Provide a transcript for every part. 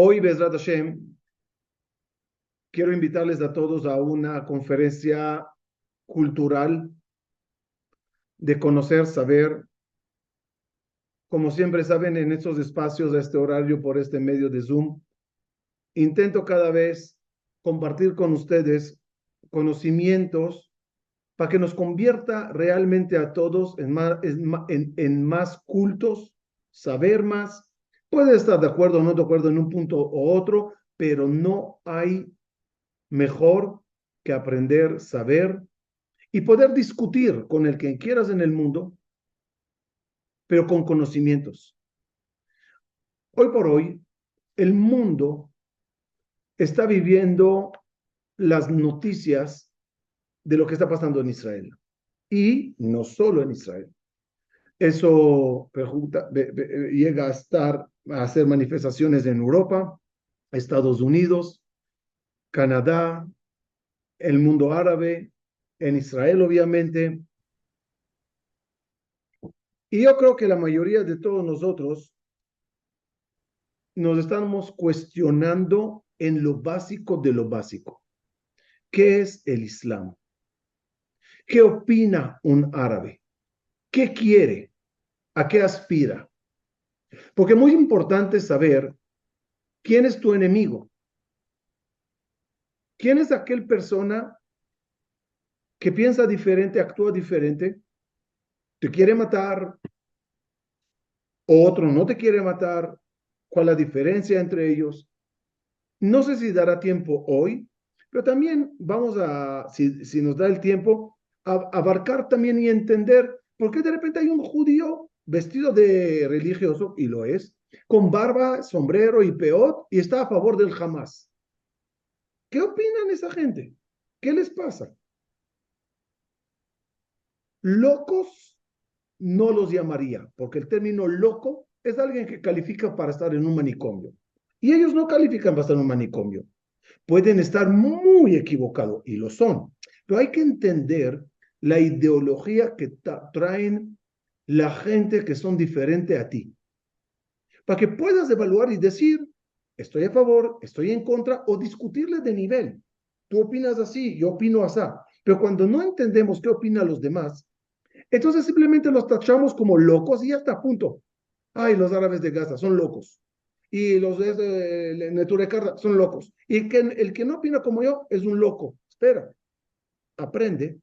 Hoy, Bezrat Hashem, quiero invitarles a todos a una conferencia cultural de conocer, saber. Como siempre saben, en estos espacios, a este horario, por este medio de Zoom, intento cada vez compartir con ustedes conocimientos para que nos convierta realmente a todos en más cultos, saber más. Puede estar de acuerdo o no de acuerdo en un punto u otro, pero no hay mejor que aprender, saber y poder discutir con el que quieras en el mundo, pero con conocimientos. Hoy por hoy, el mundo está viviendo las noticias de lo que está pasando en Israel. Y no solo en Israel. Eso llega a hacer manifestaciones en Europa, Estados Unidos, Canadá, el mundo árabe, en Israel obviamente. Y yo creo que la mayoría de todos nosotros nos estamos cuestionando en lo básico de lo básico. ¿Qué es el Islam? ¿Qué opina un árabe? ¿Qué quiere? ¿A qué aspira? Porque es muy importante saber quién es tu enemigo. ¿Quién es aquel persona que piensa diferente, actúa diferente, te quiere matar, o otro no te quiere matar? ¿Cuál es la diferencia entre ellos? No sé si dará tiempo hoy, pero también vamos a, si nos da el tiempo, a abarcar también y entender por qué de repente hay un judío vestido de religioso, y lo es, con barba, sombrero y peot, y está a favor del Hamas. ¿Qué opinan esa gente? ¿Qué les pasa? Locos no los llamaría, porque el término loco es alguien que califica para estar en un manicomio. Y ellos no califican para estar en un manicomio. Pueden estar muy equivocados, y lo son, pero hay que entender la ideología que traen la gente que son diferente a ti, para que puedas evaluar y decir, estoy a favor, estoy en contra, o discutirle de nivel. Tú opinas así, yo opino así. Pero cuando no entendemos qué opinan los demás, entonces simplemente los tachamos como locos y ya está, punto. Ay, los árabes de Gaza son locos. Y los de Neturecarra son locos. Y el que no opina como yo es un loco. Espera, aprende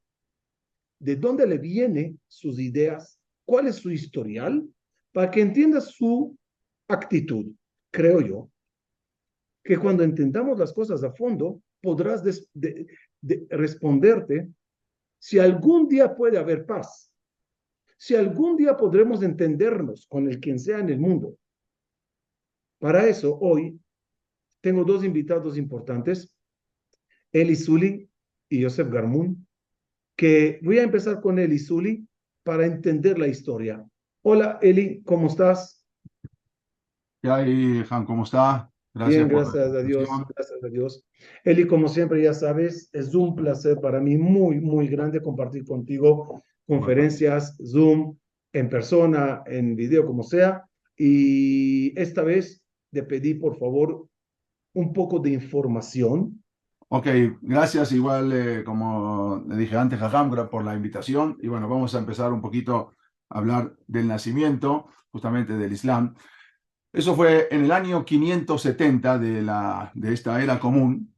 de dónde le vienen sus ideas, cuál es su historial, para que entiendas su actitud. Creo yo que cuando entendamos las cosas a fondo, podrás responderte si algún día puede haber paz, si algún día podremos entendernos con el quien sea en el mundo. Para eso, hoy tengo dos invitados importantes, Eli Zuli y Yosef Garmún, que voy a empezar con Eli Zuli para entender la historia. Hola, Eli, ¿cómo estás? ¿Qué hay, Han? ¿Cómo está? Bien, Gracias por la gracias a Dios, invitación. gracias a Dios. Eli, como siempre, ya sabes, es un placer para mí muy, muy grande compartir contigo Igual. conferencias, Zoom, en persona, en video, como sea. Y esta vez te pedí, por favor, un poco de información. Ok, gracias. Igual, como le dije antes, Jajam, por la invitación. Y bueno, vamos a empezar un poquito a hablar del nacimiento, justamente del Islam. Eso fue en el año 570 de esta era común.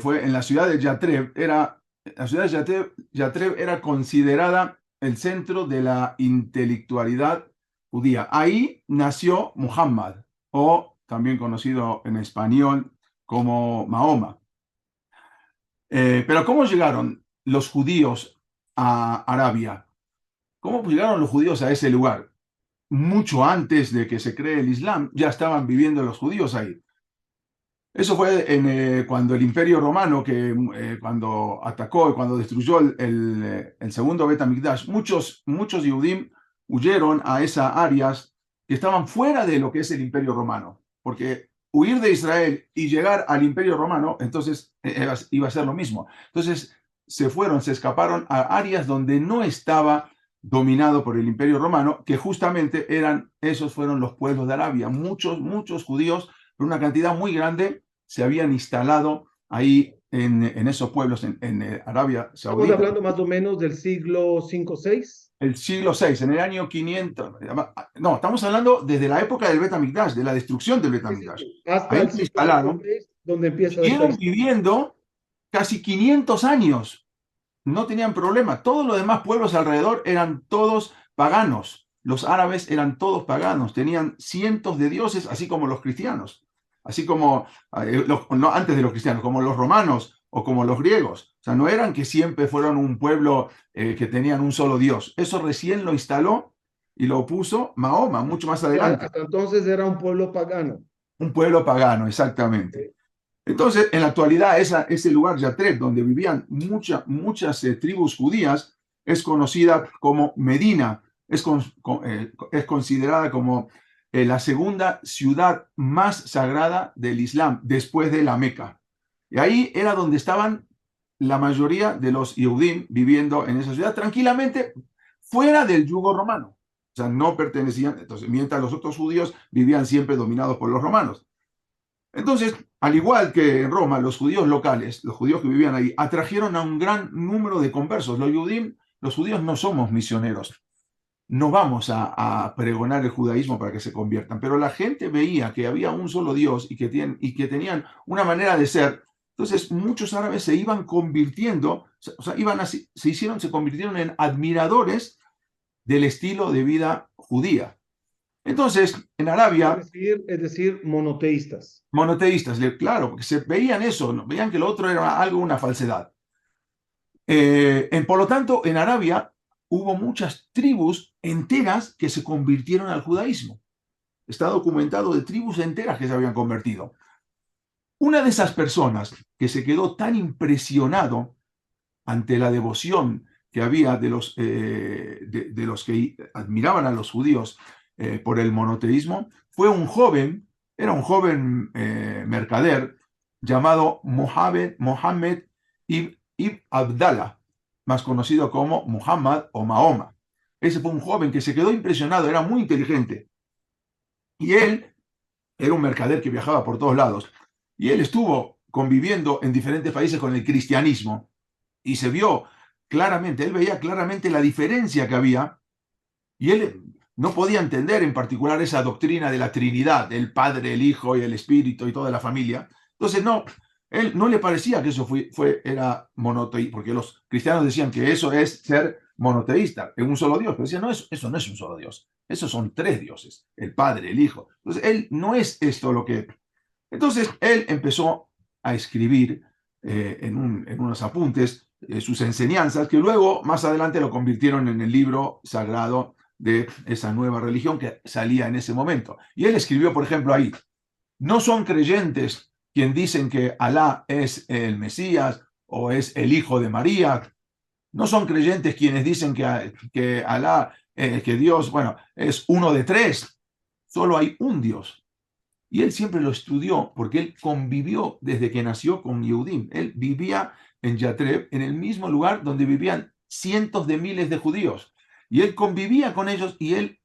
Fue en la ciudad de Yatrev. La ciudad de Yatrev era considerada el centro de la intelectualidad judía. Ahí nació Muhammad, o también conocido en español como Mahoma. Pero ¿cómo llegaron los judíos a Arabia? ¿Cómo llegaron los judíos a ese lugar? Mucho antes de que se cree el Islam, ya estaban viviendo los judíos ahí. Eso fue cuando el Imperio Romano, cuando atacó y cuando destruyó el segundo Bet HaMikdash, muchos Yehudim huyeron a esas áreas que estaban fuera de lo que es el Imperio Romano, porque huir de Israel y llegar al Imperio Romano, entonces iba a ser lo mismo. Entonces se escaparon a áreas donde no estaba dominado por el Imperio Romano, que justamente esos fueron los pueblos de Arabia. Muchos judíos pero una cantidad muy grande se habían instalado ahí en esos pueblos en Arabia Estamos Saudita. hablando más o menos del siglo 5 6. El siglo VI, en el año 500, no, estamos hablando desde la época del Bet HaMikdash, de la destrucción del Bet Sí, sí, HaMikdash. sí. Hasta Ahí el se siglo 5 instalaron, 6, donde empieza esta siguieron historia. viviendo casi 500 años, no tenían problema. Todos los demás pueblos alrededor eran todos paganos. Los árabes eran todos paganos, tenían cientos de dioses, así como los cristianos, así como no, antes de los cristianos, como los romanos o como los griegos. O sea, no eran que siempre fueron un pueblo que tenían un solo Dios. Eso recién lo instaló y lo puso Mahoma, mucho más adelante. Hasta entonces era un pueblo pagano. Un pueblo pagano, exactamente. Entonces, en la actualidad, ese lugar, Yatreb, donde vivían muchas tribus judías, es conocida como Medina, es considerada como la segunda ciudad más sagrada del Islam, después de la Meca. Y ahí era donde estaban la mayoría de los Yehudim viviendo en esa ciudad tranquilamente, fuera del yugo romano. O sea, no pertenecían, entonces, mientras los otros judíos vivían siempre dominados por los romanos. Entonces, al igual que en Roma, los judíos locales, los judíos que vivían ahí, atrajeron a un gran número de conversos. Los judíos no somos misioneros, no vamos a pregonar el judaísmo para que se conviertan, pero la gente veía que había un solo Dios y que tenían una manera de ser. Entonces, muchos árabes se iban convirtiendo, o sea, se convirtieron en admiradores del estilo de vida judía. Entonces, en Arabia, Es decir, monoteístas. monoteístas, claro, porque se veían eso, ¿no? Veían que lo otro era algo, una falsedad. Por lo tanto, en Arabia hubo muchas tribus enteras que se convirtieron al judaísmo. Está documentado de tribus enteras que se habían convertido. Una de esas personas que se quedó tan impresionado ante la devoción que había de los que admiraban a los judíos por el monoteísmo, fue un joven, era un joven mercader llamado Mohammed ibn Abdallah, más conocido como Muhammad o Mahoma. Ese fue un joven que se quedó impresionado, era muy inteligente. Y él era un mercader que viajaba por todos lados. Y él estuvo conviviendo en diferentes países con el cristianismo y se vio claramente, él veía claramente la diferencia que había y él no podía entender en particular esa doctrina de la Trinidad, el Padre, el Hijo y el Espíritu y toda la familia. Entonces él no le parecía que eso era monoteísta, porque los cristianos decían que eso es ser monoteísta, en un solo Dios, pero decían, no, eso no es un solo Dios, esos son tres dioses, el Padre, el Hijo. Entonces él no es esto lo que... Entonces él empezó a escribir en unos apuntes sus enseñanzas, que luego más adelante lo convirtieron en el libro sagrado de esa nueva religión que salía en ese momento. Y él escribió, por ejemplo, ahí, no son creyentes quien dicen que Alá es el Mesías o es el hijo de María, no son creyentes quienes dicen que Alá, que Dios, bueno, es uno de tres, solo hay un Dios. Y él siempre lo estudió porque él convivió desde que nació con Yehudim. Él vivía en Yatreb, en el mismo lugar donde vivían cientos de miles de judíos. Y él convivía con ellos y él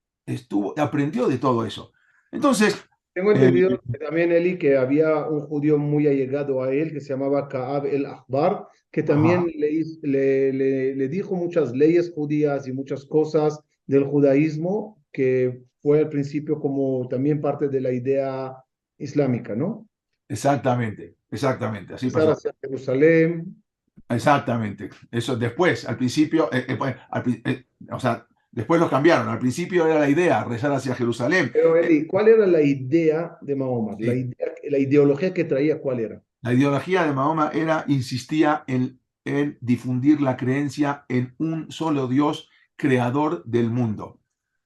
aprendió de todo eso. Entonces, Tengo eh, entendido también, Eli, que había un judío muy allegado a él que se llamaba Ka'ab el Ahbar, que también ajá, le dijo muchas leyes judías y muchas cosas del judaísmo que fue al principio como también parte de la idea islámica, ¿no? exactamente, así Empezar pasó. hacia Jerusalén. Exactamente. Eso después, al principio, o sea, después los cambiaron. Al principio era la idea, rezar hacia Jerusalén. Pero, Eli, ¿cuál era la idea de Mahoma? Sí. La ideología que traía, ¿cuál era? La ideología de Mahoma insistía en difundir la creencia en un solo Dios creador del mundo.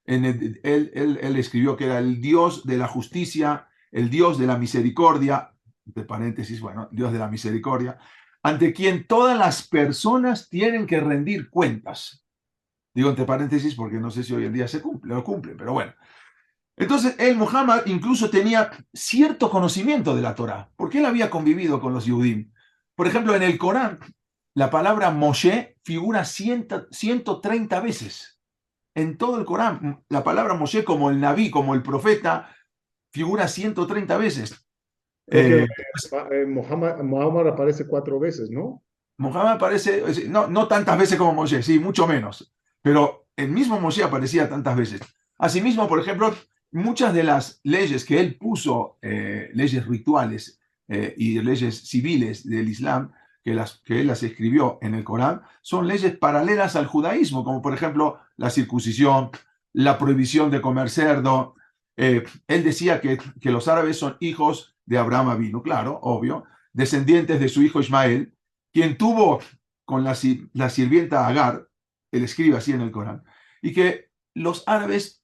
Él escribió que era el Dios de la justicia, el Dios de la misericordia, de paréntesis, bueno, Dios de la misericordia, ante quien todas las personas tienen que rendir cuentas. Digo entre paréntesis porque no sé si hoy en día lo cumplen, pero bueno. Entonces, Muhammad, incluso tenía cierto conocimiento de la Torá, porque él había convivido con los Yehudim. Por ejemplo, en el Corán, la palabra Moshe figura 130 veces. En todo el Corán, la palabra Moshe como el Naví, como el profeta, figura 130 veces. Porque Pues, Muhammad aparece 4 veces, ¿no? Mohammed aparece, no tantas veces como Moshe, sí, mucho menos, pero el mismo Moshe aparecía tantas veces. Asimismo, por ejemplo, muchas de las leyes que él puso, leyes rituales y leyes civiles del Islam, que él las escribió en el Corán, son leyes paralelas al judaísmo, como por ejemplo la circuncisión, la prohibición de comer cerdo. Él decía que los árabes son hijos de Abraham Avinu, claro, obvio, descendientes de su hijo Ismael, quien tuvo con la sirvienta Agar, él escribe así en el Corán, y que los árabes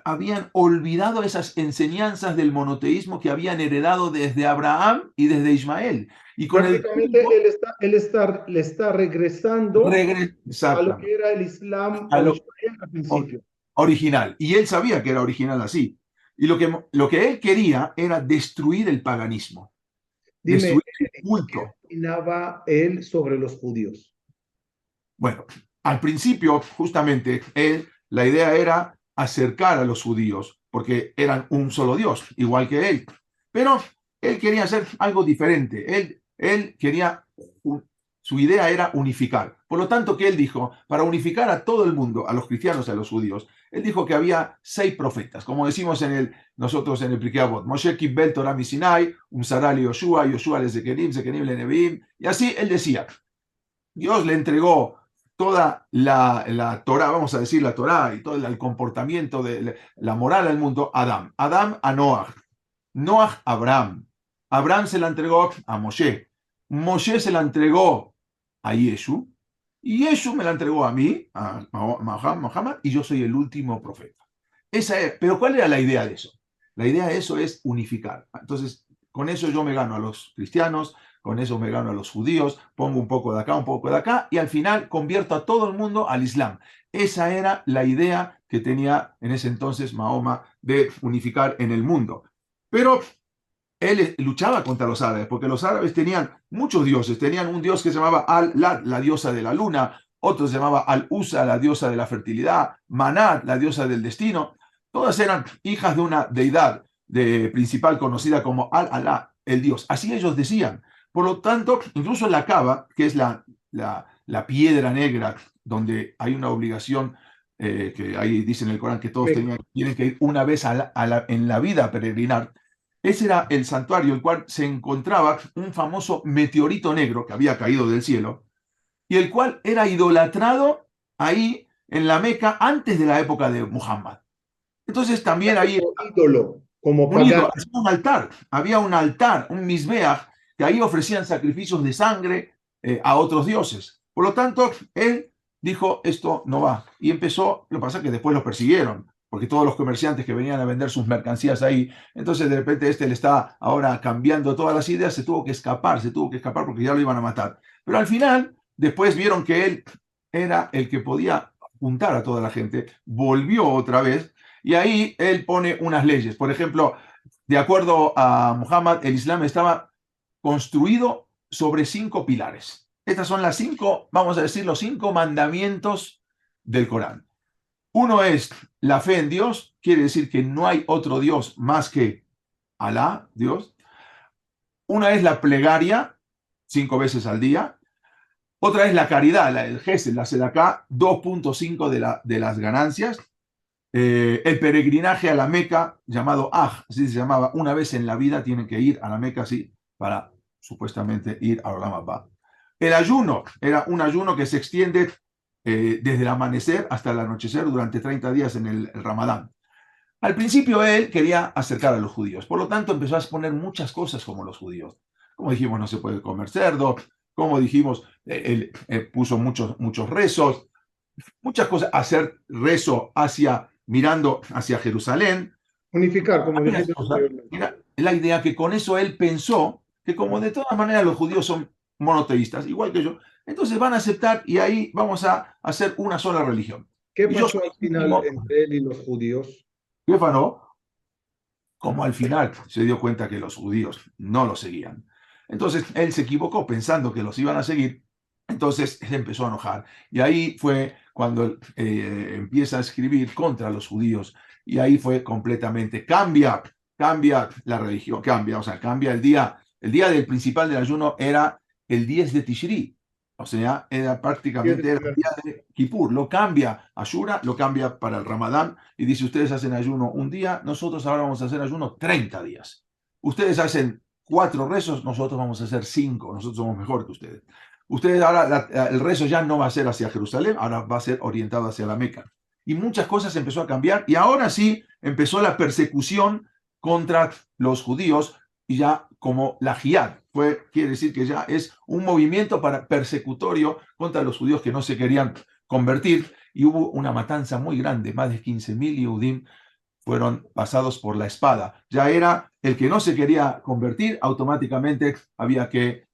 habían olvidado esas enseñanzas del monoteísmo que habían heredado desde Abraham y desde Ismael. Y con el Prácticamente tiempo le está regresando a lo exactamente que era el Islam a lo al principio. original. Y él sabía que era original así. Y lo que él quería era destruir el paganismo, Dime, destruir el ¿qué culto. opinaba él sobre los judíos? Bueno, al principio, justamente, la idea era acercar a los judíos, porque eran un solo Dios, igual que él. Pero él quería hacer algo diferente. Él quería, su idea era unificar. Por lo tanto, que él dijo, para unificar a todo el mundo, a los cristianos y a los judíos, él dijo que había 6 profetas, como decimos nosotros en el Pirkei Avot, Moshe Kibbel Torah Misinai, Umsaral Yoshua, Yoshua le Zekenim, Zekenim le Neviim, y así él decía, Dios le entregó toda la Torah, vamos a decir la Torah y todo el comportamiento de la moral al mundo, Adán. Adán a Noah. Noah a Abraham. Abraham se la entregó a Moshe. Moshe se la entregó a Yeshu. Y Yeshu me la entregó a mí, a Muhammad, y yo soy el último profeta. Pero ¿cuál era la idea de eso? La idea de eso es unificar. Entonces, con eso yo me gano a los cristianos, con eso me gano a los judíos, pongo un poco de acá, un poco de acá, y al final convierto a todo el mundo al Islam. Esa era la idea que tenía en ese entonces Mahoma de unificar en el mundo. Pero él luchaba contra los árabes, porque los árabes tenían muchos dioses. Tenían un dios que se llamaba Al-Lat, la diosa de la luna, otro se llamaba Al-Usa, la diosa de la fertilidad, Manat, la diosa del destino. Todas eran hijas de una deidad principal conocida como Al-Alá, el dios. Así ellos decían. Por lo tanto, incluso la Kaaba, que es la piedra negra, donde hay una obligación, que ahí dice en el Corán que todos tienen que ir una vez en la vida a peregrinar. Ese era el santuario, el cual se encontraba un famoso meteorito negro que había caído del cielo y el cual era idolatrado ahí en la Meca antes de la época de Muhammad. Entonces también ahí Como ídolo, como unido, pagano. había un altar, un misbeach, que ahí ofrecían sacrificios de sangre a otros dioses. Por lo tanto, él dijo, esto no va. Y empezó, lo que pasa es que después los persiguieron, porque todos los comerciantes que venían a vender sus mercancías ahí, entonces de repente le está ahora cambiando todas las ideas, se tuvo que escapar porque ya lo iban a matar. Pero al final, después vieron que él era el que podía juntar a toda la gente, volvió otra vez y ahí él pone unas leyes. Por ejemplo, de acuerdo a Muhammad, el Islam estaba construido sobre 5 pilares. Estas son las 5, vamos a decir, los 5 mandamientos del Corán. Uno es la fe en Dios, quiere decir que no hay otro Dios más que Alá, Dios. Una es la plegaria, 5 veces al día. Otra es la caridad, el gesed, la sedacá, 2.5 de las ganancias. El peregrinaje a la Meca, llamado Hajj, así se llamaba, una vez en la vida tienen que ir a la Meca, sí, para supuestamente ir a Olam Abba. El ayuno era un ayuno que se extiende desde el amanecer hasta el anochecer durante 30 días en el Ramadán. Al principio él quería acercar a los judíos, por lo tanto empezó a exponer muchas cosas como los judíos. Como dijimos, no se puede comer cerdo, como dijimos, él puso muchos rezos, muchas cosas, hacer rezo mirando hacia Jerusalén. Unificar, como Varias dijiste cosas. anteriormente. Era la idea que con eso él pensó que como de todas maneras los judíos son monoteístas, igual que yo, entonces van a aceptar y ahí vamos a hacer una sola religión. ¿Qué Y yo pasó soy al el final último, entre él y los judíos? Stefano, como al final se dio cuenta que los judíos no lo seguían. Entonces él se equivocó pensando que los iban a seguir, entonces él empezó a enojar. Y ahí fue cuando empieza a escribir contra los judíos. Y ahí fue completamente, cambia cambia la religión, cambia, o sea, cambia el día del principal del ayuno era el 10 de Tishri, o sea, era prácticamente era el día de Kippur, lo cambia Ashura, lo cambia para el Ramadán y dice, ustedes hacen ayuno un día, nosotros ahora vamos a hacer ayuno 30 días. Ustedes hacen 4 rezos, nosotros vamos a hacer 5, nosotros somos mejor que ustedes. Ustedes ahora, el rezo ya no va a ser hacia Jerusalén, ahora va a ser orientado hacia la Meca. Y muchas cosas empezó a cambiar y ahora sí empezó la persecución contra los judíos y ya como la jihad, quiere decir que ya es un movimiento persecutorio contra los judíos que no se querían convertir y hubo una matanza muy grande, más de 15.000 Yehudim fueron pasados por la espada. Ya era el que no se quería convertir, automáticamente había que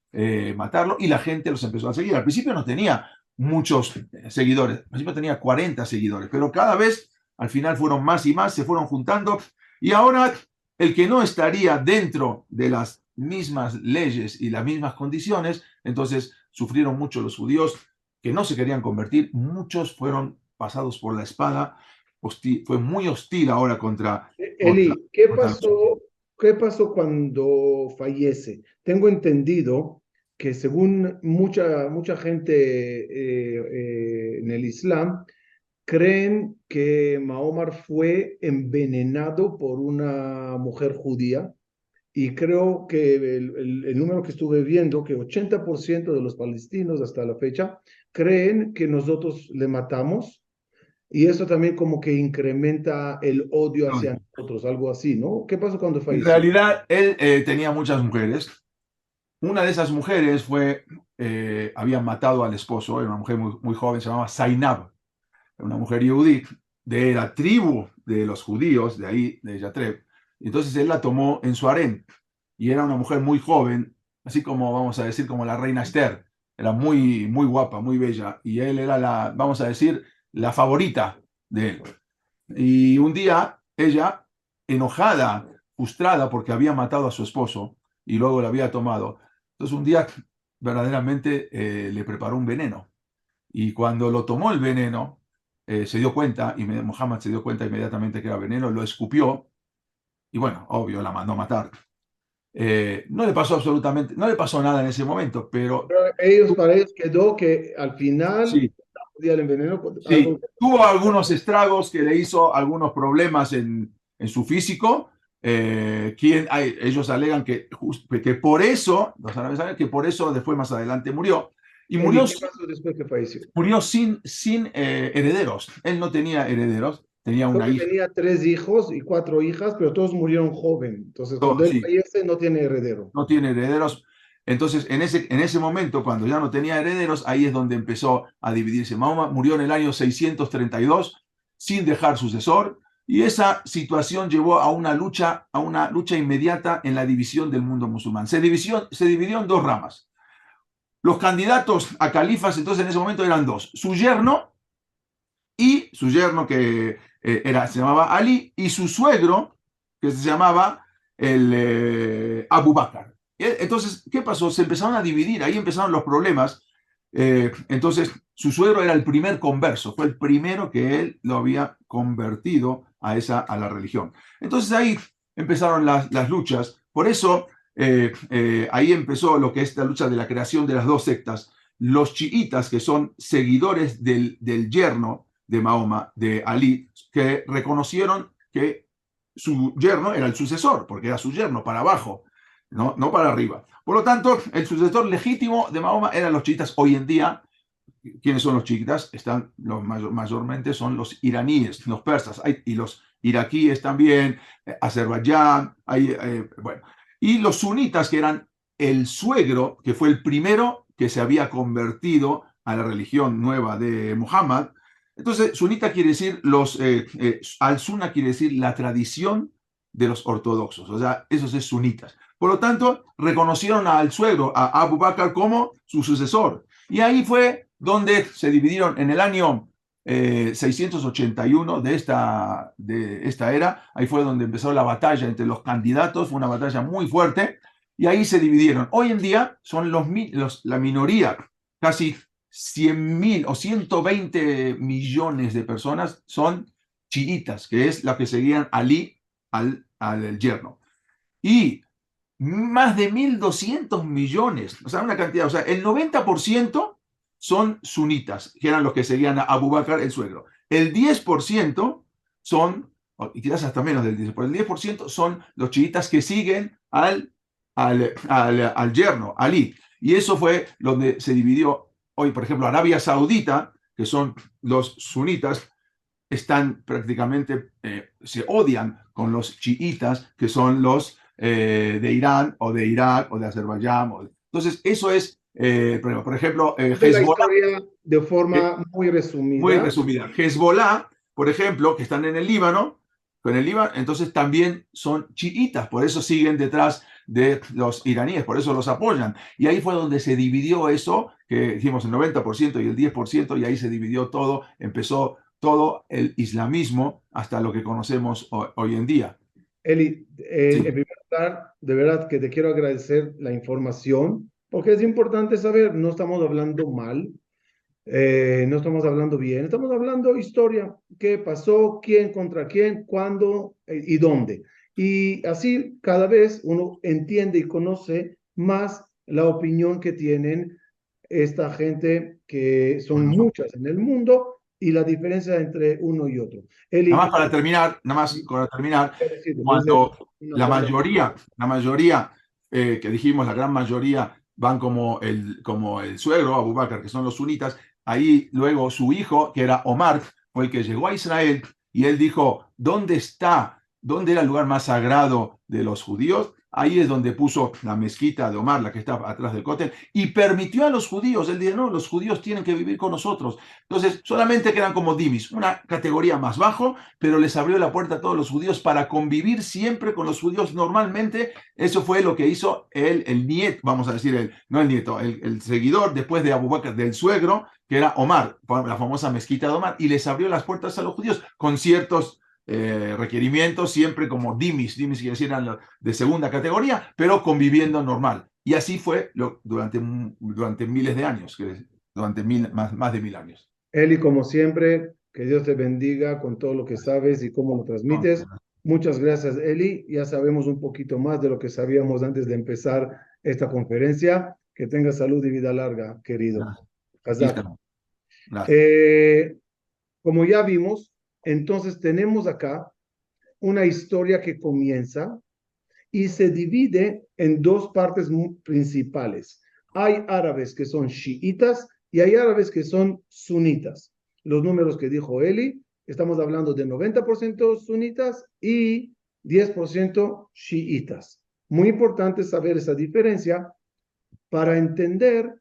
matarlo y la gente los empezó a seguir. Al principio no tenía muchos seguidores, al principio tenía 40 seguidores, pero cada vez al final fueron más y más, se fueron juntando y ahora el que no estaría dentro de las mismas leyes y las mismas condiciones, entonces sufrieron mucho los judíos que no se querían convertir, muchos fueron pasados por la espada, fue muy hostil ahora Eli, contra los... qué pasó cuando fallece? Tengo entendido que según mucha gente en el Islam, creen que Mahoma fue envenenado por una mujer judía y creo que el número que estuve viendo, que 80% de los palestinos hasta la fecha creen que nosotros le matamos y eso también como que incrementa el odio hacia nosotros, algo así, ¿no? ¿Qué pasó cuando En falleció? realidad, él tenía muchas mujeres. Una de esas mujeres habían matado al esposo, era una mujer muy joven, se llamaba Zainab, una mujer yudí de la tribu de los judíos, de ahí, de Yatreb. Entonces él la tomó en su harén y era una mujer muy joven, así como vamos a decir, como la reina Esther. Era muy guapa, muy bella. Y él era vamos a decir, la favorita de él. Y un día ella, enojada, frustrada porque había matado a su esposo y luego lo había tomado, entonces un día verdaderamente le preparó un veneno. Y cuando lo tomó el veneno, se dio cuenta, y Muhammad se dio cuenta inmediatamente que era veneno, lo escupió y bueno, obvio, la mandó a matar. No le pasó absolutamente, no le pasó nada en ese momento, pero Pero para ellos quedó que al final, sí, el envenenó, algo. sí, tuvo algunos estragos que le hizo algunos problemas en su físico. Ellos alegan que por eso, los árabes alegan que por eso después más adelante murió. Y Eli, ¿qué pasó después que falleció? murió sin herederos. Él no tenía herederos, tenía Creo una que hija. tenía 3 hijos y 4 hijas, pero todos murieron joven. Entonces, cuando él Sí, fallece, no tiene heredero. no tiene herederos. Entonces, en ese momento, cuando ya no tenía herederos, ahí es donde empezó a dividirse. Mahoma murió en el año 632 sin dejar sucesor, y esa situación llevó a una lucha inmediata en la división del mundo musulmán. Se dividió en dos ramas. Los candidatos a califas, entonces en ese momento eran dos: su yerno que se llamaba Ali, y su suegro, que se llamaba Abu Bakr. Entonces, ¿qué pasó? Se empezaron a dividir, ahí empezaron los problemas. Entonces, su suegro era el primer converso, fue el primero que él lo había convertido a la religión. Entonces ahí empezaron las luchas. Por eso, ahí empezó lo que es la lucha de la creación de las dos sectas. Los chiitas, que son seguidores del yerno de Mahoma, de Ali, que reconocieron que su yerno era el sucesor, porque era su yerno para abajo, no para arriba. Por lo tanto, el sucesor legítimo de Mahoma eran los chiitas. Hoy en día, ¿quiénes son los chiitas? Mayormente son los iraníes, los persas, y los iraquíes también, Azerbaiyán, bueno. Y los sunitas, que eran el suegro, que fue el primero que se había convertido a la religión nueva de Muhammad. Entonces, sunita quiere decir al-Sunna quiere decir la tradición de los ortodoxos, o sea, esos es sunitas. Por lo tanto, reconocieron al suegro, a Abu Bakr, como su sucesor. Y ahí fue donde se dividieron en el año 681 de esta era. Ahí fue donde empezó la batalla entre los candidatos, fue una batalla muy fuerte, y ahí se dividieron. Hoy en día son la minoría, casi 100.000 o 120 millones de personas son chiitas, que es la que seguían Ali al yerno. Y más de 1.200 millones, o sea, una cantidad, o sea, el 90% son sunitas, que eran los que seguían a Abu Bakr, el suegro. El 10% son, y quizás hasta menos del 10%, pero el 10% son los chiitas que siguen al yerno, Ali. Y eso fue donde se dividió hoy, por ejemplo, Arabia Saudita, que son los sunitas, están prácticamente, se odian con los chiitas, que son los de Irán o de Irak o de Azerbaiyán. Entonces, eso es el problema. Por ejemplo, De la Hezbollah, historia de eh, forma muy muy resumida. resumida. Hezbollah, por ejemplo, que están en el Líbano, entonces también son chiitas, por eso siguen detrás de los iraníes, por eso los apoyan. Y ahí fue donde se dividió eso, que dijimos el 90% y el 10%, y ahí se dividió todo, empezó todo el islamismo hasta lo que conocemos hoy en día. Eli, en Sí, primer lugar, de verdad que te quiero agradecer la información, porque es importante saber, no estamos hablando mal, no estamos hablando bien, estamos hablando historia, qué pasó, quién contra quién, cuándo y dónde. Y así cada vez uno entiende y conoce más la opinión que tienen esta gente, que son bueno. muchas en el mundo, y la diferencia entre uno y otro. Nada más Eli, para terminar, desde cuando una la mayoría, que dijimos, la gran mayoría van como el suegro, Abu Bakr, que son los sunitas, ahí luego su hijo, que era Omar, fue el que llegó a Israel y él dijo, ¿dónde era el lugar más sagrado de los judíos? Ahí es donde puso la mezquita de Omar, la que está atrás del cótel, y permitió a los judíos, él dijo, no, los judíos tienen que vivir con nosotros. Entonces, solamente quedan como dimis, una categoría más bajo, pero les abrió la puerta a todos los judíos para convivir siempre con los judíos normalmente. Eso fue lo que hizo el nieto, vamos a decir, no el nieto, el seguidor después de Abu Bakr, del suegro, que era Omar, la famosa mezquita de Omar, y les abrió las puertas a los judíos con ciertos requerimientos, siempre como dimis quiere decir eran de segunda categoría, pero conviviendo normal. Y así fue durante miles de años, durante más de 1.000 años. Eli, como siempre, que Dios te bendiga con todo lo que sabes y cómo lo transmites. Muchas gracias, Eli. Ya sabemos un poquito más de lo que sabíamos antes de empezar esta conferencia. Que tengas salud y vida larga, querido. Hazak. Listo. Gracias. Eh, como ya vimos, entonces tenemos acá una historia que comienza y se divide en dos partes principales. Hay árabes que son chiitas y hay árabes que son sunitas. Los números que dijo Eli, estamos hablando de 90% sunitas y 10% chiitas. Muy importante saber esa diferencia para entender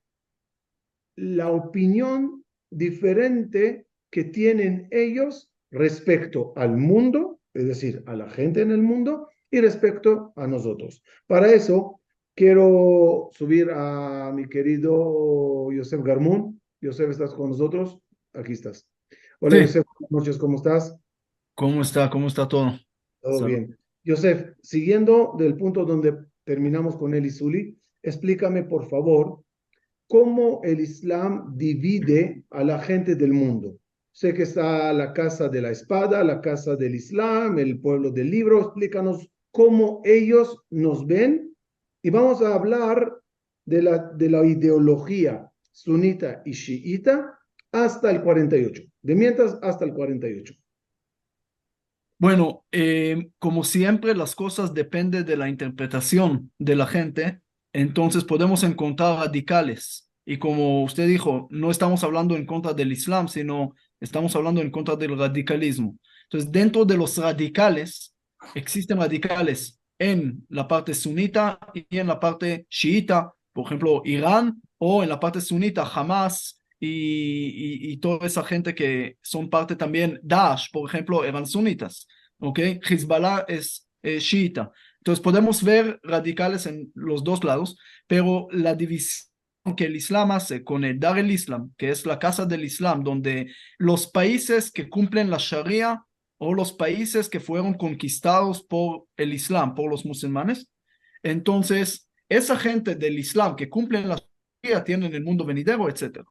la opinión diferente que tienen ellos respecto al mundo, es decir, a la gente en el mundo, y respecto a nosotros. Para eso, quiero subir a mi querido Yosef Garmún. Yosef, ¿estás con nosotros? Aquí estás. Hola, Sí, Yosef, buenas noches, ¿cómo estás? ¿cómo está? ¿Cómo está todo? Todo Salud. bien. Yosef, siguiendo del punto donde terminamos con Eli Zuli, explícame, por favor, cómo el Islam divide a la gente del mundo. Sé que está la casa de la espada, la casa del Islam, el pueblo del libro. Explícanos cómo ellos nos ven y vamos a hablar de la ideología sunita y chiita hasta el 48. De mientras hasta el 48. Bueno, como siempre, las cosas dependen de la interpretación de la gente, entonces podemos encontrar radicales. Y como usted dijo, no estamos hablando en contra del Islam, sino estamos hablando en contra del radicalismo. Entonces, dentro de los radicales, existen radicales en la parte sunita y en la parte chiita, por ejemplo, Irán, o en la parte sunita, Hamas y toda esa gente que son parte también, Daesh, por ejemplo, eran sunitas. ¿Ok? Hezbollah es chiita. Entonces podemos ver radicales en los dos lados, pero la división que el Islam hace con el Dar el Islam, que es la casa del Islam, donde los países que cumplen la Sharia o los países que fueron conquistados por el Islam, por los musulmanes, entonces esa gente del Islam que cumplen la Sharia tienen el mundo venidero, etcétera.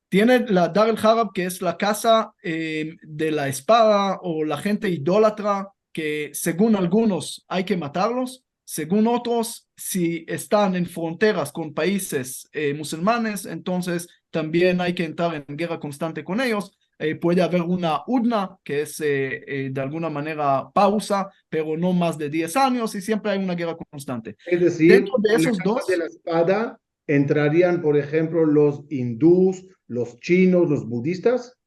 Tiene la Dar el Harab, que es la casa de la espada o la gente idólatra que según algunos hay que matarlos, según otros, si están en fronteras con países musulmanes, entonces también hay que entrar en guerra constante con ellos. Puede haber una UDNA, que es de alguna manera pausa, pero no más de 10 años y siempre hay una guerra constante. Es decir, Dentro de en la esos capa de dos, la espada entrarían, por ejemplo, los hindús, los chinos, los budistas.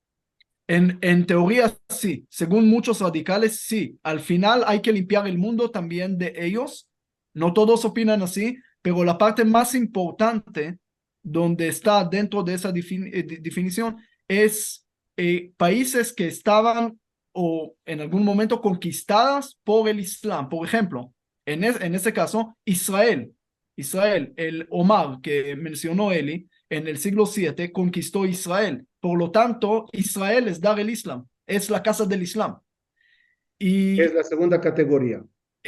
en teoría sí, según muchos radicales sí. Al final hay que limpiar el mundo también de ellos. No todos opinan así, pero la parte más importante donde está dentro de esa definición es países que estaban o en algún momento conquistadas por el Islam. Por ejemplo, en ese caso, Israel. Israel, el Omar que mencionó Eli, en el siglo VII conquistó Israel. Por lo tanto, Israel es Dar el Islam, es la casa del Islam. Es Y la segunda categoría.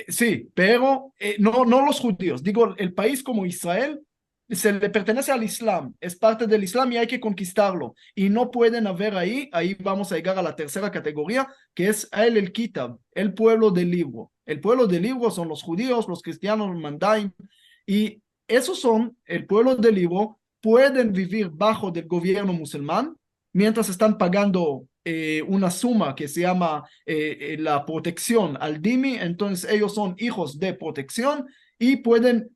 sí, pero no los judíos. Digo, el país como Israel se le pertenece al Islam, es parte del Islam y hay que conquistarlo. Y no pueden haber ahí vamos a llegar a la tercera categoría, que es el Kitab, el pueblo del libro. El pueblo del libro son los judíos, los cristianos, los mandaim, y esos son, el pueblo del libro, pueden vivir bajo del gobierno musulmán mientras están pagando una suma que se llama la protección al dhimmi. Entonces ellos son hijos de protección y pueden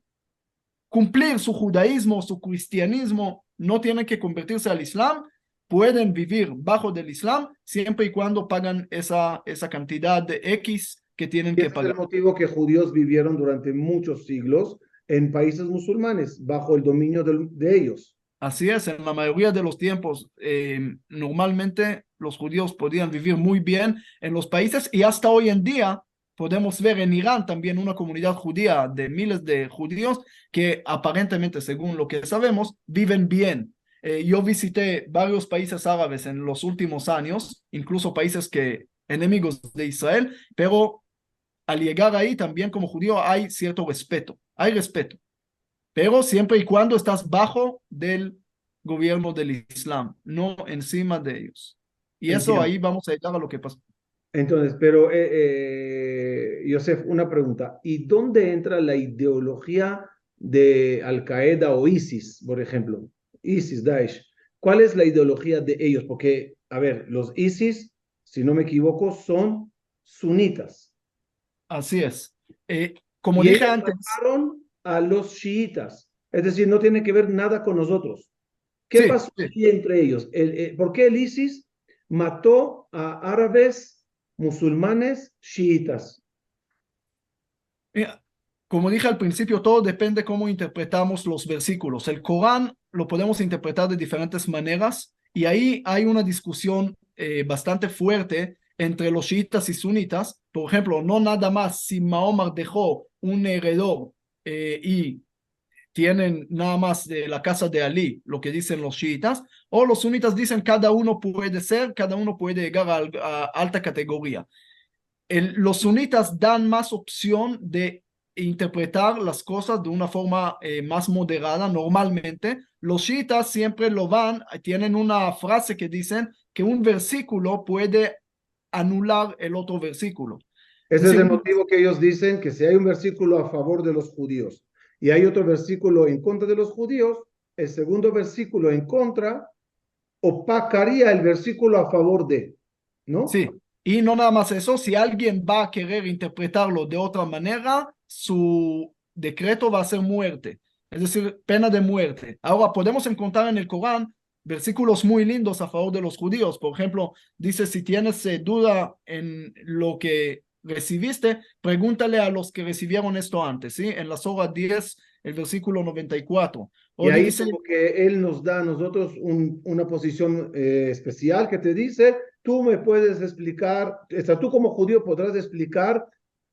cumplir su judaísmo, su cristianismo, no tienen que convertirse al Islam, pueden vivir bajo del Islam siempre y cuando pagan esa cantidad de X que tienen Y que ese es el pagar. motivo que judíos vivieron durante muchos siglos en países musulmanes, bajo el dominio de ellos. Así es, en la mayoría de los tiempos, normalmente los judíos podían vivir muy bien en los países y hasta hoy en día podemos ver en Irán también una comunidad judía de miles de judíos que aparentemente, según lo que sabemos, viven bien. Yo visité varios países árabes en los últimos años, incluso países que enemigos de Israel, pero al llegar ahí también como judío hay cierto respeto, hay respeto, pero siempre y cuando estás bajo del gobierno del Islam, no encima de ellos. Y eso Entiendo. ahí vamos a llegar a lo que pasó. Entonces, pero, Yosef, una pregunta. ¿Y dónde entra la ideología de Al Qaeda o ISIS, por ejemplo? ISIS, Daesh. ¿Cuál es la ideología de ellos? Porque, a ver, los ISIS, si no me equivoco, son sunitas. Así es. Como Y dije ellos antes, mataron a los chiitas. Es decir, no tiene que ver nada con nosotros. ¿Qué sí, pasó sí. aquí entre ellos? ¿Por qué el ISIS mató a árabes, musulmanes, chiitas? Mira, como dije al principio, todo depende cómo interpretamos los versículos. El Corán lo podemos interpretar de diferentes maneras y ahí hay una discusión bastante fuerte entre los chiitas y sunitas. Por ejemplo, no nada más si Mahoma dejó un heredor y tienen nada más de la casa de Ali, lo que dicen los chiitas, o los sunitas dicen cada uno puede ser, cada uno puede llegar a alta categoría. Los sunitas dan más opción de interpretar las cosas de una forma más moderada normalmente. Los chiitas siempre lo van, tienen una frase que dicen que un versículo puede anular el otro versículo. Es Ese es decir, el motivo que ellos dicen que si hay un versículo a favor de los judíos y hay otro versículo en contra de los judíos, el segundo versículo en contra opacaría el versículo a favor de, ¿no? sí, y no nada más eso, si alguien va a querer interpretarlo de otra manera, su decreto va a ser muerte, es decir, pena de muerte. Ahora, podemos encontrar en el Corán versículos muy lindos a favor de los judíos. Por ejemplo, dice, si tienes duda en lo que recibiste, pregúntale a los que recibieron esto antes, ¿sí? En la Sura 10, el versículo 94. Y O ahí dice, como que Él nos da a nosotros una posición especial que te dice, tú me puedes explicar, o sea, tú como judío podrás explicar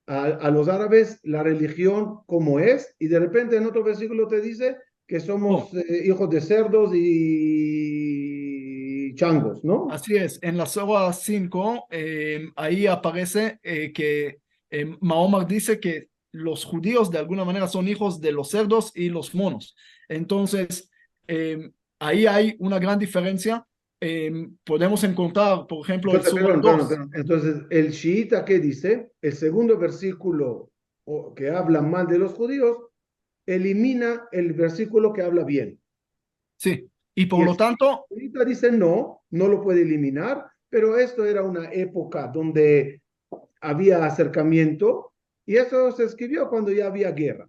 a los árabes la religión como es, y de repente en otro versículo te dice que oh, somos hijos de cerdos y changos, ¿no? así es, en la Sura 5, ahí aparece que Mahoma dice que los judíos de alguna manera son hijos de los cerdos y los monos. Entonces, ahí hay una gran diferencia. podemos encontrar, por ejemplo, el Entonces, Surah 2. Entonces, el chiita, ¿qué dice? El segundo versículo que habla mal de los judíos, elimina el versículo que habla bien. Sí, y Y por el lo tanto, chiita dice no, no lo puede eliminar, pero esto era una época donde había acercamiento y eso se escribió cuando ya había guerra.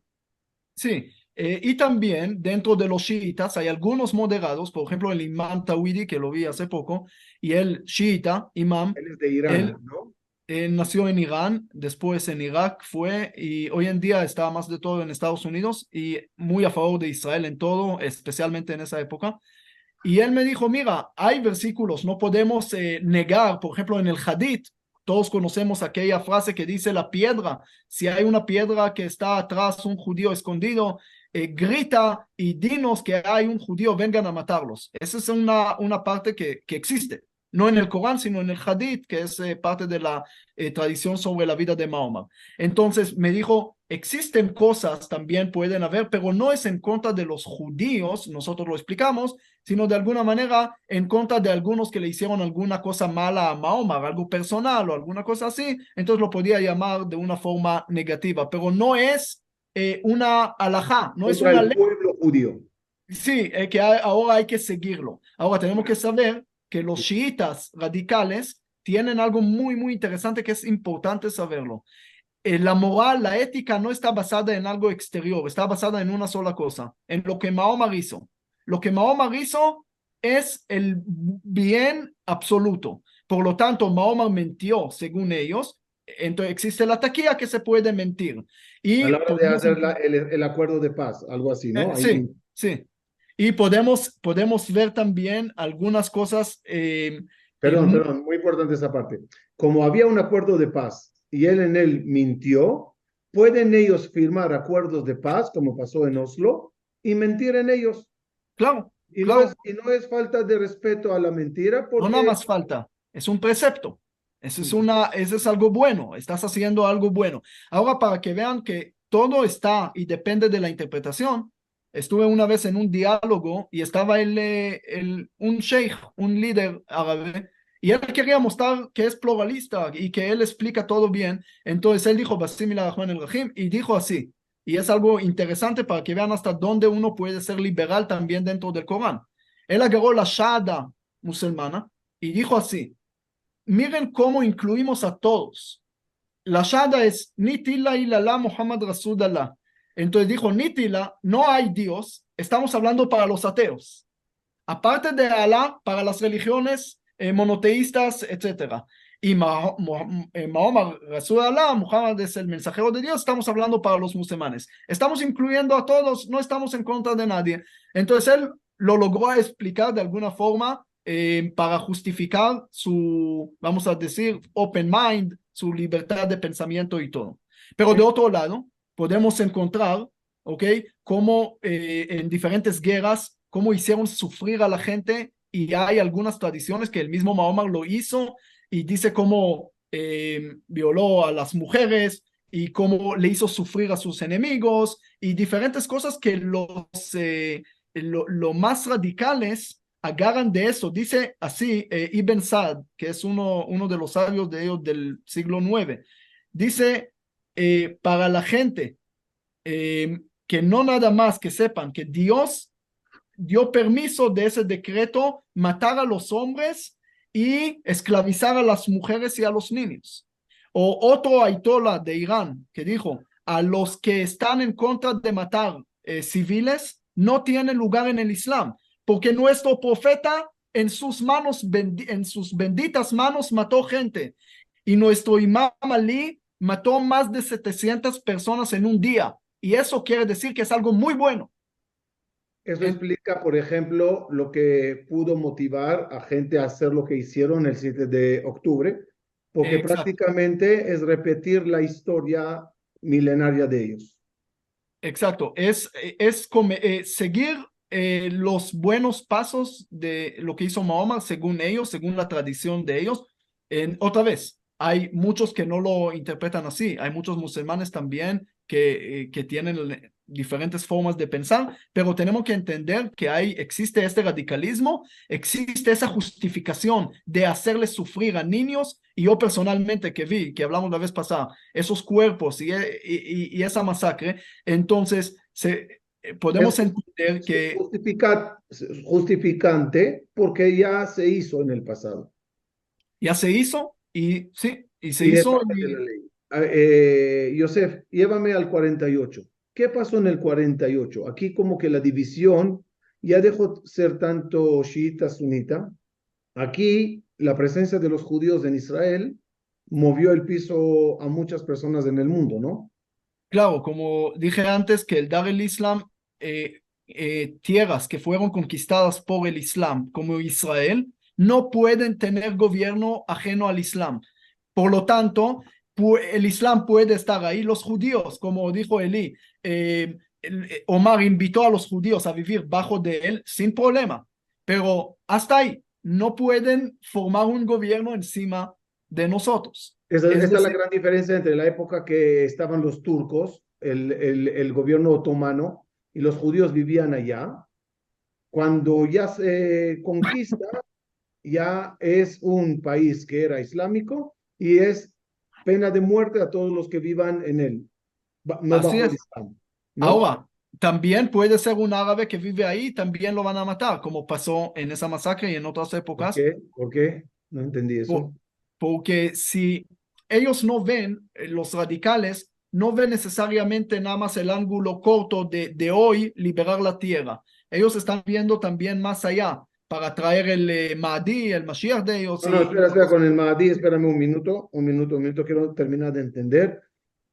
sí, y también dentro de los chiitas hay algunos moderados, por ejemplo, el imam Tawhidi, que lo vi hace poco, y el chiita, imam, Él es de él, Irán, ¿no? él nació en Irán, después en Irak fue, y hoy en día está más de todo en Estados Unidos y muy a favor de Israel en todo, especialmente en esa época. Y él me dijo, mira, hay versículos, no podemos negar, por ejemplo, en el Hadith, todos conocemos aquella frase que dice la piedra, si hay una piedra que está atrás, un judío escondido, grita y dinos que hay un judío, vengan a matarlos. Esa es una parte que existe, no en el Corán, sino en el Hadith, que es parte de la tradición sobre la vida de Mahoma. Entonces me dijo, existen cosas también pueden haber, pero no es en contra de los judíos, nosotros lo explicamos, sino de alguna manera en contra de algunos que le hicieron alguna cosa mala a Mahoma, algo personal o alguna cosa así, entonces lo podía llamar de una forma negativa, pero no es una alajá, no es Contra una el ley. pueblo judío. Sí, ahora hay que seguirlo. Ahora tenemos que saber que los chiitas radicales tienen algo muy, muy interesante que es importante saberlo. La moral, la ética no está basada en algo exterior, está basada en una sola cosa, en lo que Mahoma hizo. Lo que Mahoma hizo es el bien absoluto. Por lo tanto, Mahoma mintió, según ellos. Entonces existe la taquilla que se puede mentir. A Y la hora de podemos, hacer el acuerdo de paz, algo así, ¿no? sí, sí. Y podemos ver también algunas cosas. Perdón, muy importante esa parte. Como había un acuerdo de paz y él en él mintió, pueden ellos firmar acuerdos de paz, como pasó en Oslo, y mentir en ellos. Claro, claro. Y no es falta de respeto a la mentira, No nada porque más falta, es un precepto. Eso es algo bueno, estás haciendo algo bueno. Ahora, para que vean que todo está y depende de la interpretación, estuve una vez en un diálogo y estaba un sheikh, un líder árabe, y él quería mostrar que es pluralista y que él explica todo bien. Entonces él dijo, Basmillah Rahman el Rahim, y dijo así, y es algo interesante para que vean hasta dónde uno puede ser liberal también dentro del Corán. Él agarró la Shahada musulmana y dijo así, miren cómo incluimos a todos. La Shahada es Nitila ilallah Muhammad Rasulullah. Entonces dijo, Nitila, no hay Dios, estamos hablando para los ateos. Aparte de Alá, para las religiones monoteístas, etc. Y Mahoma Rasulullah, Muhammad es el mensajero de Dios, estamos hablando para los musulmanes. Estamos incluyendo a todos, no estamos en contra de nadie. Entonces él lo logró explicar de alguna forma para justificar su, vamos a decir, open mind, su libertad de pensamiento y todo. Pero de otro lado, podemos encontrar, ¿ok? Cómo en diferentes guerras, cómo hicieron sufrir a la gente y hay algunas tradiciones que el mismo Mahoma lo hizo y dice cómo violó a las mujeres y cómo le hizo sufrir a sus enemigos y diferentes cosas que lo más radicales agarran de eso. Dice así Ibn Sa'd, que es uno de los sabios de ellos del siglo IX, dice para la gente que no nada más que sepan que Dios dio permiso de ese decreto matar a los hombres y esclavizar a las mujeres y a los niños. O otro ayatollah de Irán que dijo, a los que están en contra de matar civiles no tienen lugar en el Islam, porque nuestro profeta en sus manos, en sus benditas manos mató gente y nuestro imam Ali mató más de 700 personas en un día y eso quiere decir que es algo muy bueno. eso explica, por ejemplo, lo que pudo motivar a gente a hacer lo que hicieron el 7 de octubre, porque Exacto. prácticamente es repetir la historia milenaria de ellos. Exacto, seguir los buenos pasos de lo que hizo Mahoma, según ellos, según la tradición de ellos. Otra vez, hay muchos que no lo interpretan así, hay muchos musulmanes también que tienen diferentes formas de pensar, pero tenemos que entender que existe este radicalismo, existe esa justificación de hacerles sufrir a niños, y yo personalmente que hablamos la vez pasada, esos cuerpos y esa masacre, entonces podemos entender que... Justificante porque ya se hizo en el pasado. Ya se hizo, y sí, y se Y es hizo... parte de la ley. Yosef, llévame al 48. ¿Qué pasó en el 48? Aquí como que la división ya dejó ser tanto chiita, sunita. Aquí la presencia de los judíos en Israel movió el piso a muchas personas en el mundo, ¿no? Claro, como dije antes, que el Dar el Islam, tierras que fueron conquistadas por el Islam, como Israel, no pueden tener gobierno ajeno al Islam. Por lo tanto, el Islam puede estar ahí. Los judíos, como dijo Eli, Omar invitó a los judíos a vivir bajo de él sin problema, pero hasta ahí no pueden formar un gobierno encima de nosotros. Esta es la gran diferencia entre la época que estaban los turcos, el gobierno otomano, y los judíos vivían allá. Cuando ya se conquista, ya es un país que era islámico y es pena de muerte a todos los que vivan en él, no Así bajo el es. Islam, ¿no? Ahora, también puede ser un árabe que vive ahí, también lo van a matar, como pasó en esa masacre y en otras ¿Por épocas. qué? ¿Por qué? No entendí eso. Porque si ellos no ven, los radicales, no ven necesariamente nada más el ángulo corto de hoy liberar la tierra. Ellos están viendo también más allá para traer el Mahdi, el Mashiach de ellos. No, espera, con el Mahdi, espérame un minuto, quiero terminar de entender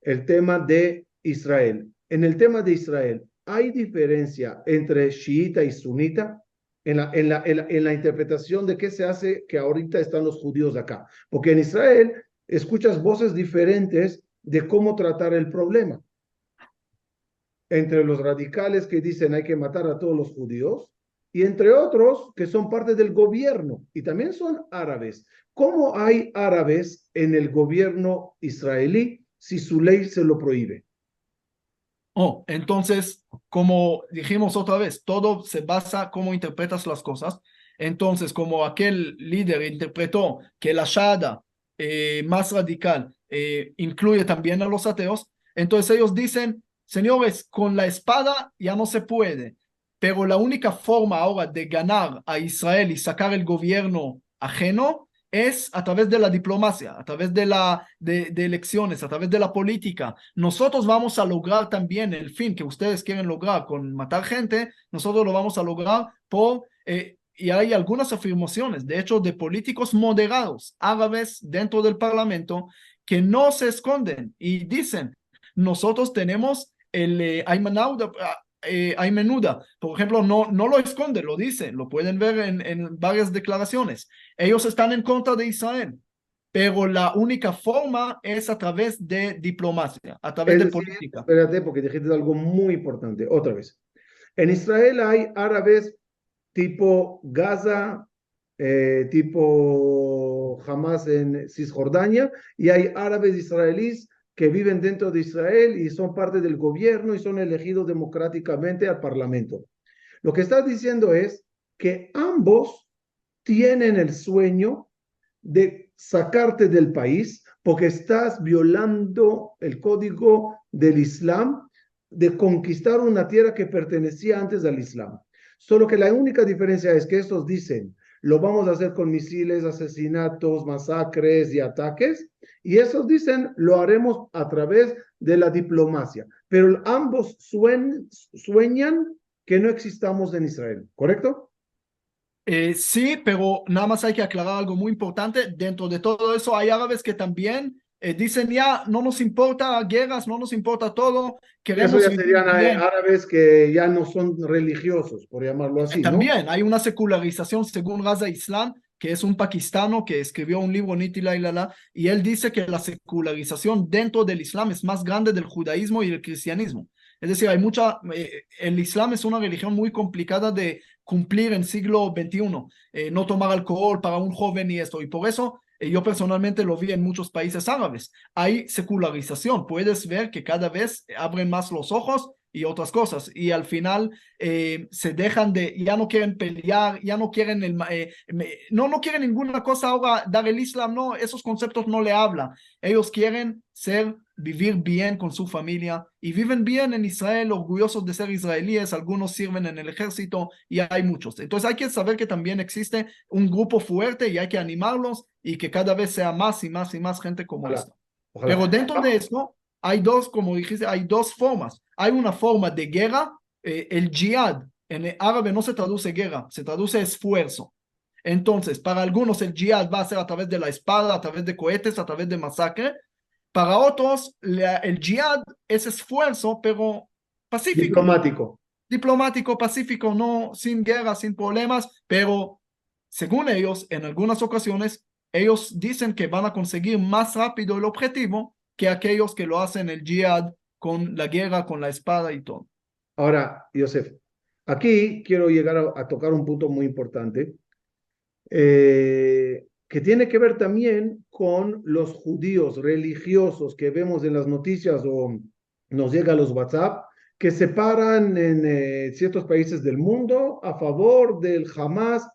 el tema de Israel. En el tema de Israel, ¿hay diferencia entre chiita y sunita en la interpretación de qué se hace que ahorita están los judíos acá? Porque en Israel escuchas voces diferentes de cómo tratar el problema. Entre los radicales que dicen hay que matar a todos los judíos y entre otros que son parte del gobierno y también son árabes. ¿Cómo hay árabes en el gobierno israelí si su ley se lo prohíbe? Entonces, como dijimos otra vez, todo se basa cómo interpretas las cosas. Entonces, como aquel líder interpretó que la Shahada más radical incluye también a los ateos, entonces ellos dicen, señores, con la espada ya no se puede, pero la única forma ahora de ganar a Israel y sacar el gobierno ajeno es a través de la diplomacia, a través de elecciones, a través de la política. Nosotros vamos a lograr también el fin que ustedes quieren lograr con matar gente, nosotros lo vamos a lograr y hay algunas afirmaciones, de hecho, de políticos moderados árabes dentro del parlamento que no se esconden y dicen, nosotros tenemos el Ayman Uda, por ejemplo, no lo esconde, lo dice, lo pueden ver en varias declaraciones. Ellos están en contra de Israel, pero la única forma es a través de diplomacia, a través de política. Espérate, porque dijiste algo muy importante, otra vez. En Israel hay árabes tipo Gaza, tipo Hamas en Cisjordania, y hay árabes israelíes que viven dentro de Israel y son parte del gobierno y son elegidos democráticamente al parlamento. Lo que estás diciendo es que ambos tienen el sueño de sacarte del país porque estás violando el código del Islam de conquistar una tierra que pertenecía antes al Islam. Solo que la única diferencia es que estos dicen, lo vamos a hacer con misiles, asesinatos, masacres y ataques, y esos dicen, lo haremos a través de la diplomacia. Pero ambos sueñan que no existamos en Israel, ¿correcto? Sí, pero nada más hay que aclarar algo muy importante. Dentro de todo eso hay árabes que también dicen ya, no nos importa guerras, no nos importa todo. Queremos eso ya serían árabes que ya no son religiosos, por llamarlo así, ¿no? También hay una secularización según Raza Islam, que es un pakistano que escribió un libro, Nitila Ilala, y él dice que la secularización dentro del Islam es más grande del judaísmo y del cristianismo. Es decir, el Islam es una religión muy complicada de cumplir en siglo XXI, no tomar alcohol para un joven y esto, y por eso yo personalmente lo vi en muchos países árabes. Hay secularización, puedes ver que cada vez abren más los ojos y otras cosas. Y al final se dejan ya no quieren pelear, ya no quieren no quieren ninguna cosa ahora dar el Islam, no, esos conceptos no le hablan. Ellos quieren vivir bien con su familia y viven bien en Israel, orgullosos de ser israelíes, algunos sirven en el ejército y hay muchos. Entonces hay que saber que también existe un grupo fuerte y hay que animarlos y que cada vez sea más y más y más gente como Ojalá, esta. ojalá. Pero dentro de esto hay dos, como dijiste, hay dos formas. Hay una forma de guerra, el jihad, en el árabe no se traduce guerra, se traduce esfuerzo. Entonces, para algunos el jihad va a ser a través de la espada, a través de cohetes, a través de masacre. Para otros, el jihad es esfuerzo, pero pacífico. Diplomático. Diplomático, pacífico, no sin guerra, sin problemas, pero según ellos, en algunas ocasiones, ellos dicen que van a conseguir más rápido el objetivo que aquellos que lo hacen el jihad con la guerra, con la espada y todo. Ahora, Yosef, aquí quiero llegar a tocar un punto muy importante, que tiene que ver también con los judíos religiosos que vemos en las noticias o nos llega a los WhatsApp, que se paran en ciertos países del mundo a favor del Hamas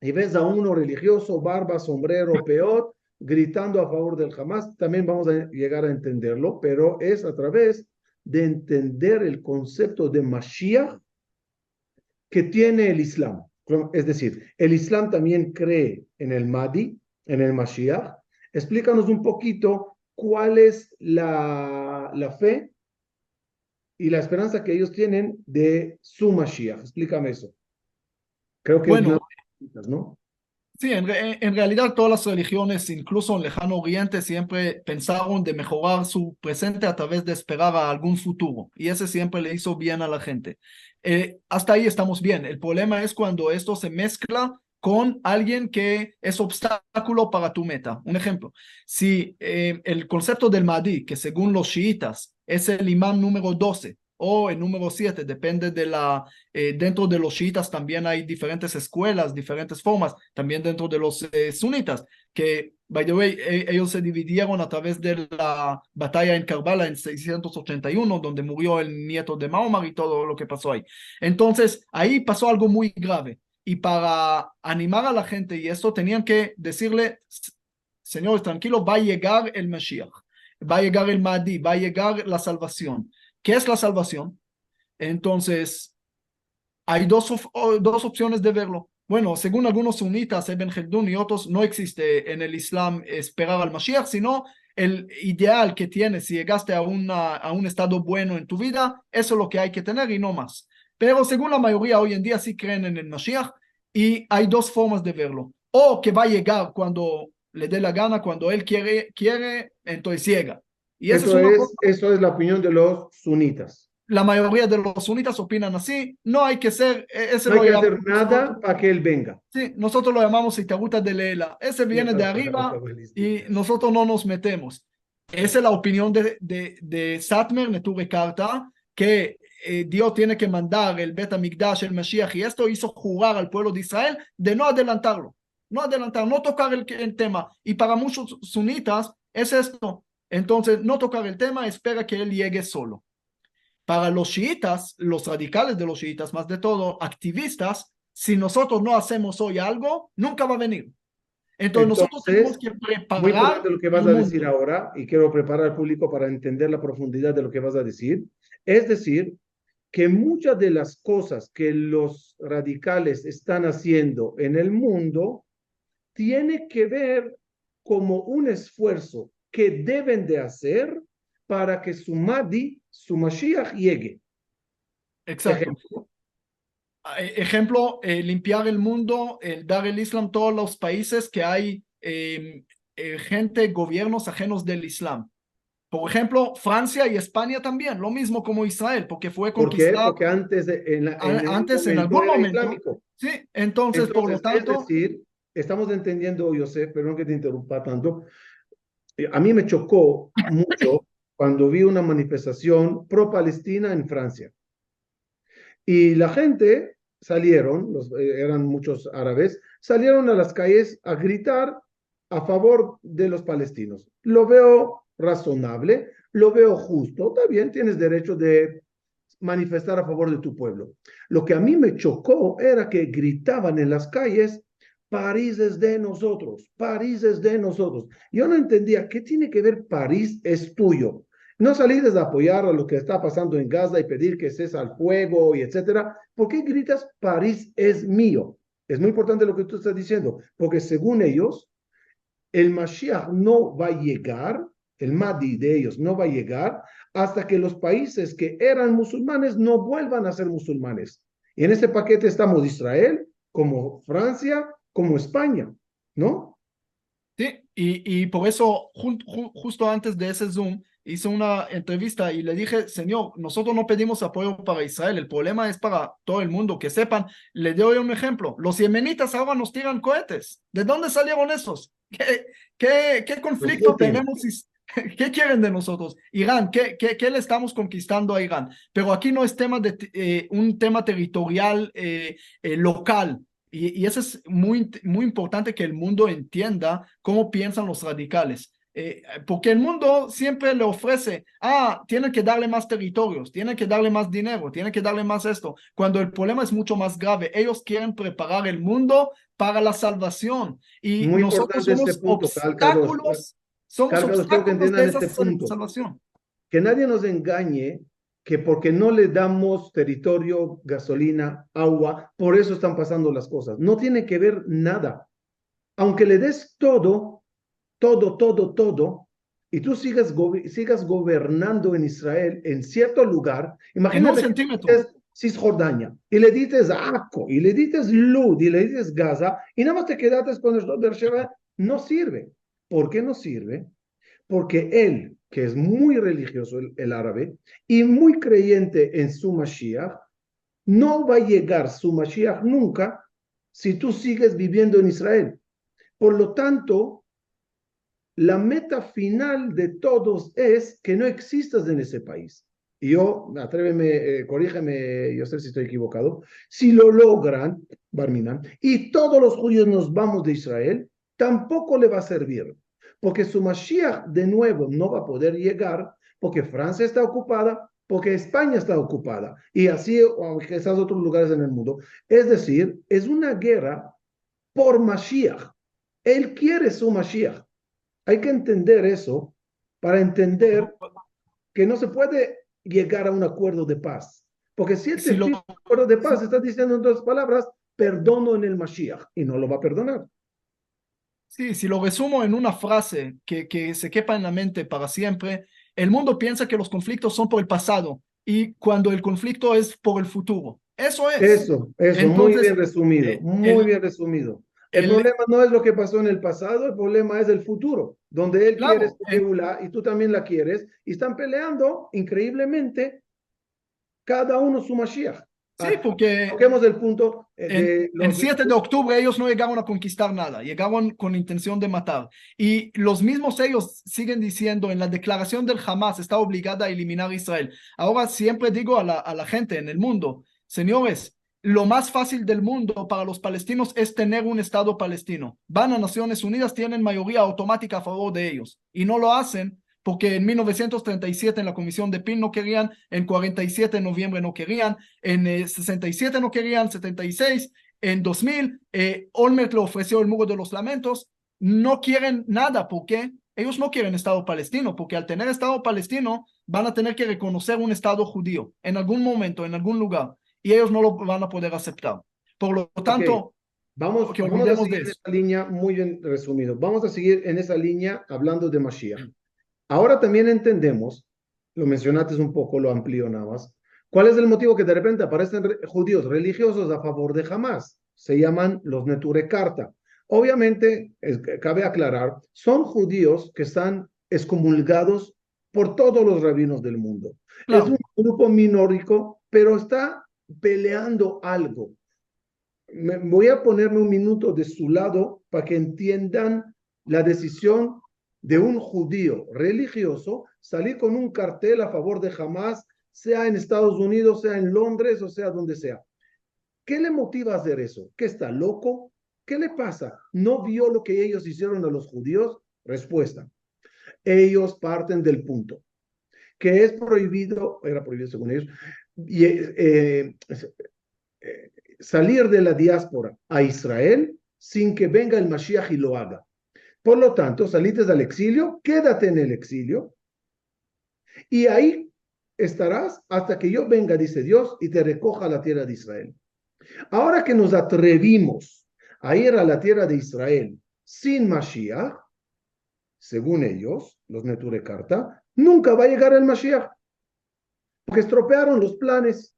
y ves a uno religioso, barba, sombrero, peot, gritando a favor del Hamas. También vamos a llegar a entenderlo, pero es a través de entender el concepto de Mashiach que tiene el Islam. Es decir, el Islam también cree en el Mahdi, en el Mashiach. Explícanos un poquito cuál es la fe y la esperanza que ellos tienen de su Mashiach. Explícame eso. Creo que Bueno, ¿no? sí, en realidad todas las religiones, incluso en Lejano Oriente, siempre pensaron de mejorar su presente a través de esperar a algún futuro. Y ese siempre le hizo bien a la gente. Hasta ahí estamos bien. El problema es cuando esto se mezcla con alguien que es obstáculo para tu meta. Un ejemplo, si el concepto del Mahdi, que según los chiitas es el imán número 12 o el número 7, depende de dentro de los chiitas también hay diferentes escuelas, diferentes formas, también dentro de los sunitas, que, by the way, ellos se dividieron a través de la batalla en Karbala en 681, donde murió el nieto de Mahoma y todo lo que pasó ahí. Entonces, ahí pasó algo muy grave. Y para animar a la gente y esto, tenían que decirle, señores, tranquilos, va a llegar el Mashiach, va a llegar el Mahdi, va a llegar la salvación. ¿Qué es la salvación? Entonces, hay dos opciones de verlo. Bueno, según algunos sunitas, Ibn Khaldun y otros, no existe en el Islam esperar al Mashiach, sino el ideal que tienes si llegaste a un estado bueno en tu vida, eso es lo que hay que tener y no más. Pero según la mayoría hoy en día sí creen en el Mashiach y hay dos formas de verlo. O que va a llegar cuando le dé la gana, cuando él quiere, entonces llega. Y esa es una cosa. Eso es la opinión de los sunitas. La mayoría de los sunitas opinan así. No hay que ser, ese No hay lo que llamamos hacer nada para que él venga. sí, nosotros lo llamamos Itaguta de Leela. Ese viene de arriba y nosotros no nos metemos. Esa es la opinión de Satmer Neturre Karta, que Dios tiene que mandar el Bet HaMikdash, el Mashiach, y esto hizo jurar al pueblo de Israel de no adelantarlo, no tocar el tema. Y para muchos sunitas es esto. Entonces, no tocar el tema, espera que él llegue solo. Para los chiitas, los radicales de los chiitas, más de todo, activistas, si nosotros no hacemos hoy algo, nunca va a venir. Entonces nosotros tenemos que muy preparar importante lo que vas el a mundo. decir ahora, y quiero preparar al público para entender la profundidad de lo que vas a decir. Es decir, que muchas de las cosas que los radicales están haciendo en el mundo tiene que ver como un esfuerzo que deben de hacer para que su Mahdi, su Mashiach llegue. Exacto. Ejemplo, limpiar el mundo, dar el Islam a todos los países que hay gente, gobiernos ajenos del Islam. Por ejemplo, Francia y España también, lo mismo como Israel, porque fue ¿Por qué? conquistada Porque antes, antes en momento algún era momento. islámico. Sí, entonces, por lo tanto. Es decir, estamos entendiendo, José, perdón que te interrumpa tanto. A mí me chocó mucho cuando vi una manifestación pro-Palestina en Francia. Y la gente salieron, eran muchos árabes, salieron a las calles a gritar a favor de los palestinos. Lo veo razonable, lo veo justo. Está bien, tienes derecho de manifestar a favor de tu pueblo. Lo que a mí me chocó era que gritaban en las calles, París es de nosotros, París es de nosotros. Yo no entendía, ¿qué tiene que ver París es tuyo? No salir a apoyar a lo que está pasando en Gaza y pedir que cese el fuego y etcétera. ¿Por qué gritas París es mío? Es muy importante lo que tú estás diciendo, porque según ellos, el Mashiach no va a llegar, el Mahdi de ellos no va a llegar hasta que los países que eran musulmanes no vuelvan a ser musulmanes. Y en ese paquete estamos Israel, como Francia, como España, ¿no? Sí, y por eso justo antes de ese Zoom hice una entrevista y le dije, señor, nosotros no pedimos apoyo para Israel, el problema es para todo el mundo, que sepan. Le doy un ejemplo, los yemenitas ahora nos tiran cohetes. ¿De dónde salieron esos? ¿Qué conflicto tenemos? ¿Qué quieren de nosotros? Irán, ¿qué le estamos conquistando a Irán? Pero aquí no es tema de un tema territorial local. Y eso es muy importante que el mundo entienda cómo piensan los radicales. Porque el mundo siempre le ofrece, tienen que darle más territorios, tienen que darle más dinero, tienen que darle más esto, cuando el problema es mucho más grave. Ellos quieren preparar el mundo para la salvación y muy nosotros importante este somos punto, Cálcados. somos Cálcados, quiero que obstáculos de entiendan esa este punto. salvación. Que nadie nos engañe que porque no le damos territorio, gasolina, agua, por eso están pasando las cosas. No tiene que ver nada. Aunque le des todo, todo, y tú sigas gobernando en Israel, en cierto lugar, En un imagínate que centímetro. es Cisjordania, y le dices Acco, y le dices Lud, y le dices Gaza, y nada más te quedaste con el Beersheba, no sirve. ¿Por qué no sirve? Porque él, que es muy religioso, el árabe, y muy creyente en su Mashiach, no va a llegar su Mashiach nunca si tú sigues viviendo en Israel. Por lo tanto, la meta final de todos es que no existas en ese país. Y yo, atréveme, corrígeme, yo sé si estoy equivocado, si lo logran, Barminan, y todos los judíos nos vamos de Israel, tampoco le va a servir, porque su Mashiach de nuevo no va a poder llegar, porque Francia está ocupada, porque España está ocupada, y así quizás otros lugares en el mundo. Es decir, es una guerra por Mashiach. Él quiere su Mashiach. Hay que entender eso para entender que no se puede llegar a un acuerdo de paz. Porque si él te Si lo, pide un acuerdo de paz, está diciendo en otras palabras, perdono en el Mashiach, y no lo va a perdonar. Sí, si lo resumo en una frase que se quepa en la mente para siempre, el mundo piensa que los conflictos son por el pasado y cuando el conflicto es por el futuro. Eso es. Eso, muy bien Entonces, resumido, muy bien resumido. El el, problema no es lo que pasó en el pasado, el problema es el futuro, donde él quiere claro, su Geulá y tú también la quieres, y están peleando increíblemente cada uno su Mashiach. sí, porque Toquemos el punto en de los... 7 de octubre ellos no llegaron a conquistar nada, llegaron con intención de matar. Y los mismos ellos siguen diciendo en la declaración del Hamas está obligada a eliminar a Israel. Ahora siempre digo a la gente en el mundo, señores, lo más fácil del mundo para los palestinos es tener un Estado palestino. Van a Naciones Unidas, tienen mayoría automática a favor de ellos y no lo hacen porque en 1937 en la Comisión de Peel no querían, en 47 de noviembre no querían, en 67 no querían, 76, en 2000, Olmert le ofreció el Muro de los Lamentos, no quieren nada, ¿por qué? Ellos no quieren Estado palestino, porque al tener Estado palestino van a tener que reconocer un Estado judío en algún momento, en algún lugar, y ellos no lo van a poder aceptar. Por lo tanto, Okay. Vamos a olvidemos seguir de en eso. esa línea, muy bien resumido. Vamos a seguir en esa línea hablando de Mashiach. Ahora también entendemos, lo mencionaste un poco, lo amplío nada más, cuál es el motivo que de repente aparecen judíos religiosos a favor de Hamas. Se llaman los Neturei Karta. Obviamente, cabe aclarar, son judíos que están excomulgados por todos los rabinos del mundo. Es un Claro, grupo minórico, pero está peleando algo. Voy a ponerme un minuto de su lado para que entiendan la decisión de un judío religioso salir con un cartel a favor de Hamas, sea en Estados Unidos, sea en Londres o sea donde sea. ¿Qué le motiva a hacer eso? ¿Que está loco? ¿Qué le pasa? ¿No vio lo que ellos hicieron a los judíos? Respuesta. Ellos parten del punto que es prohibido, era prohibido según ellos, salir de la diáspora a Israel sin que venga el Mashiach y lo haga. Por lo tanto, saliste del exilio, quédate en el exilio y ahí estarás hasta que yo venga, dice Dios, y te recoja a la tierra de Israel. Ahora que nos atrevimos a ir a la tierra de Israel sin Mashiach, según ellos, los Neturei Karta, nunca va a llegar el Mashiach, porque estropearon los planes.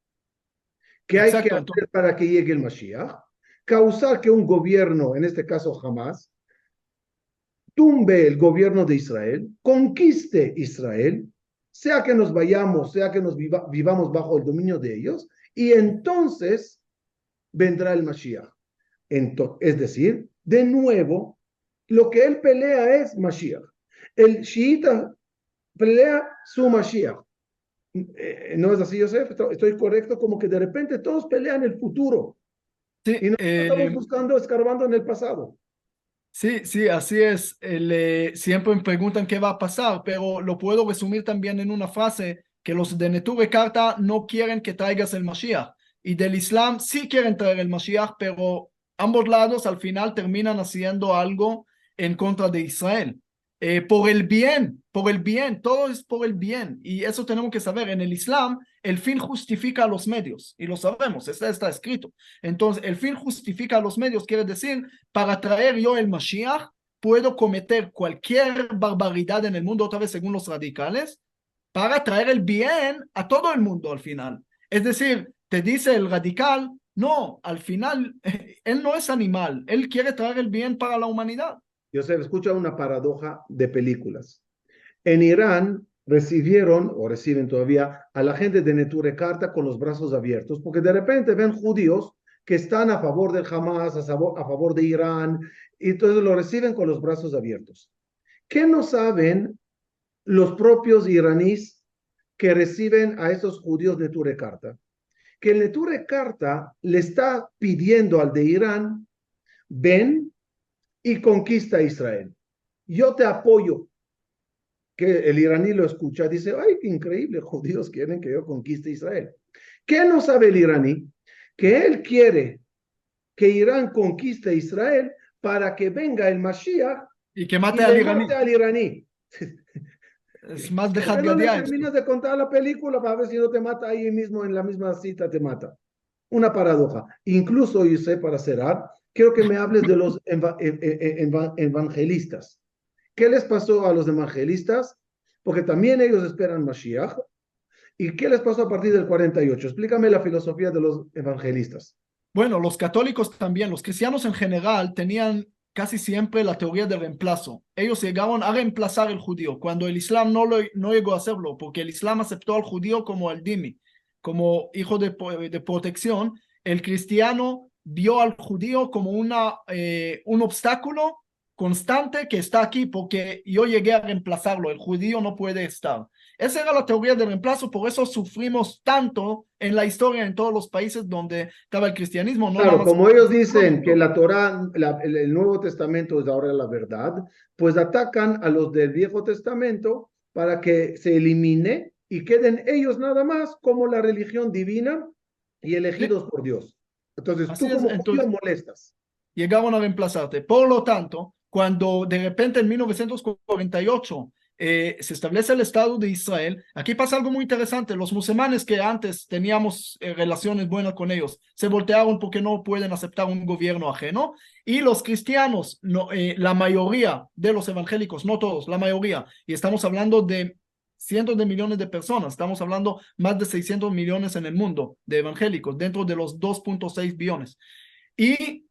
¿Qué hay que hacer para que llegue el Mashiach? Causar que un gobierno, en este caso Hamas, tumbe el gobierno de Israel, conquiste Israel, sea que nos vayamos, sea que nos vivamos bajo el dominio de ellos, y entonces vendrá el Mashiach. Es decir, de nuevo, lo que él pelea es Mashiach. El shiita pelea su Mashiach. ¿No es así, Yosef? ¿Estoy correcto? Como que de repente todos pelean el futuro. Sí, y nosotros estamos buscando, escarbando en el pasado. Sí, sí, así es. Siempre me preguntan qué va a pasar, pero lo puedo resumir también en una frase, que los de Neturei Karta no quieren que traigas el Mashiach, y del Islam sí quieren traer el Mashiach, pero ambos lados al final terminan haciendo algo en contra de Israel. Por el bien, todo es por el bien, y eso tenemos que saber. En el Islam, el fin justifica a los medios, y lo sabemos, está escrito. Entonces, el fin justifica a los medios, quiere decir, para traer yo el Mashiach, puedo cometer cualquier barbaridad en el mundo, otra vez según los radicales, para traer el bien a todo el mundo al final. Es decir, te dice el radical, no, al final, él no es animal, él quiere traer el bien para la humanidad. Yosef, escucha una paradoja de películas. En Irán recibieron, o reciben todavía, a la gente de Neturei Karta con los brazos abiertos, porque de repente ven judíos que están a favor del Hamas, a favor de Irán, y entonces lo reciben con los brazos abiertos. ¿Qué no saben los propios iraníes que reciben a esos judíos de Neturei Karta? Que el Neturei Karta le está pidiendo al de Irán, ven y conquista a Israel. Yo te apoyo. Que el iraní lo escucha, dice, ay, qué increíble, judíos quieren que yo conquiste Israel. ¿Qué no sabe el iraní? Que él quiere que Irán conquiste Israel para que venga el Mashiach y que mate al iraní. Es más de no le terminas de contar la película para ver si no te mata ahí mismo, en la misma cita te mata. Una paradoja. Incluso, yo sé, para cerrar, quiero que me hables de los evangelistas. ¿Qué les pasó a los evangelistas? Porque también ellos esperan Mashiach. ¿Y qué les pasó a partir del 48? Explícame la filosofía de los evangelistas. Bueno, los católicos también, los cristianos en general, tenían casi siempre la teoría del reemplazo. Ellos llegaron a reemplazar al judío, cuando el Islam no llegó a hacerlo, porque el Islam aceptó al judío como el dhimmi, como hijo de protección. El cristiano vio al judío como un obstáculo constante que está aquí porque yo llegué a reemplazarlo, el judío no puede estar. Esa era la teoría del reemplazo, por eso sufrimos tanto en la historia en todos los países donde estaba el cristianismo. No, claro, como ellos dicen que la Torá, el Nuevo Testamento es ahora la verdad, pues atacan a los del Viejo Testamento para que se elimine y queden ellos nada más como la religión divina y elegidos por Dios. Entonces, tú como judío molestas. Llegaron a reemplazarte. Por lo tanto, cuando de repente en 1948 se establece el Estado de Israel, aquí pasa algo muy interesante. Los musulmanes que antes teníamos relaciones buenas con ellos, se voltearon porque no pueden aceptar un gobierno ajeno, y los cristianos, la mayoría de los evangélicos, no todos, la mayoría, y estamos hablando de cientos de millones de personas, estamos hablando más de 600 millones en el mundo de evangélicos, dentro de los 2.6 billones. Y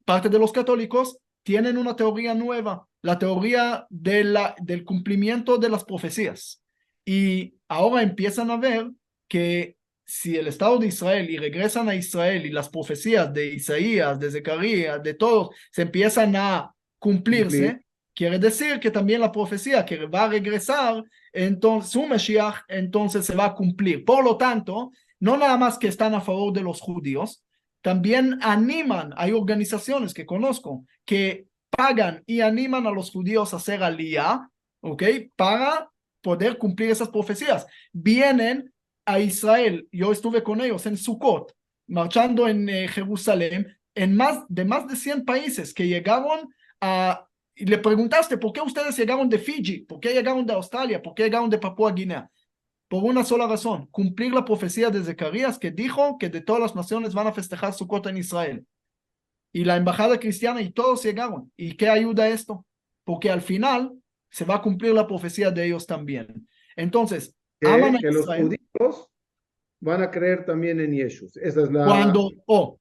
parte de los católicos tienen una teoría nueva, la teoría del cumplimiento de las profecías. Y ahora empiezan a ver que si el Estado de Israel y regresan a Israel y las profecías de Isaías, de Zacarías, de todos, se empiezan a cumplirse, quiere decir que también la profecía que va a regresar, entonces su Mashiach, entonces se va a cumplir. Por lo tanto, no nada más que están a favor de los judíos, también animan, hay organizaciones que conozco que pagan y animan a los judíos a hacer aliyah, ¿ok? Para poder cumplir esas profecías. Vienen a Israel, yo estuve con ellos en Sukkot, marchando en Jerusalén, en más de 100 países que llegaron a... Y le preguntaste, ¿por qué ustedes llegaron de Fiji? ¿Por qué llegaron de Australia? ¿Por qué llegaron de Papúa Guinea? Por una sola razón, cumplir la profecía de Zacarías que dijo que de todas las naciones van a festejar Sukkot en Israel. Y la embajada cristiana y todos llegaron. ¿Y qué ayuda esto? Porque al final se va a cumplir la profecía de ellos también. Entonces, aman a Que los Israel. judíos van a creer también en Jesús. Esa es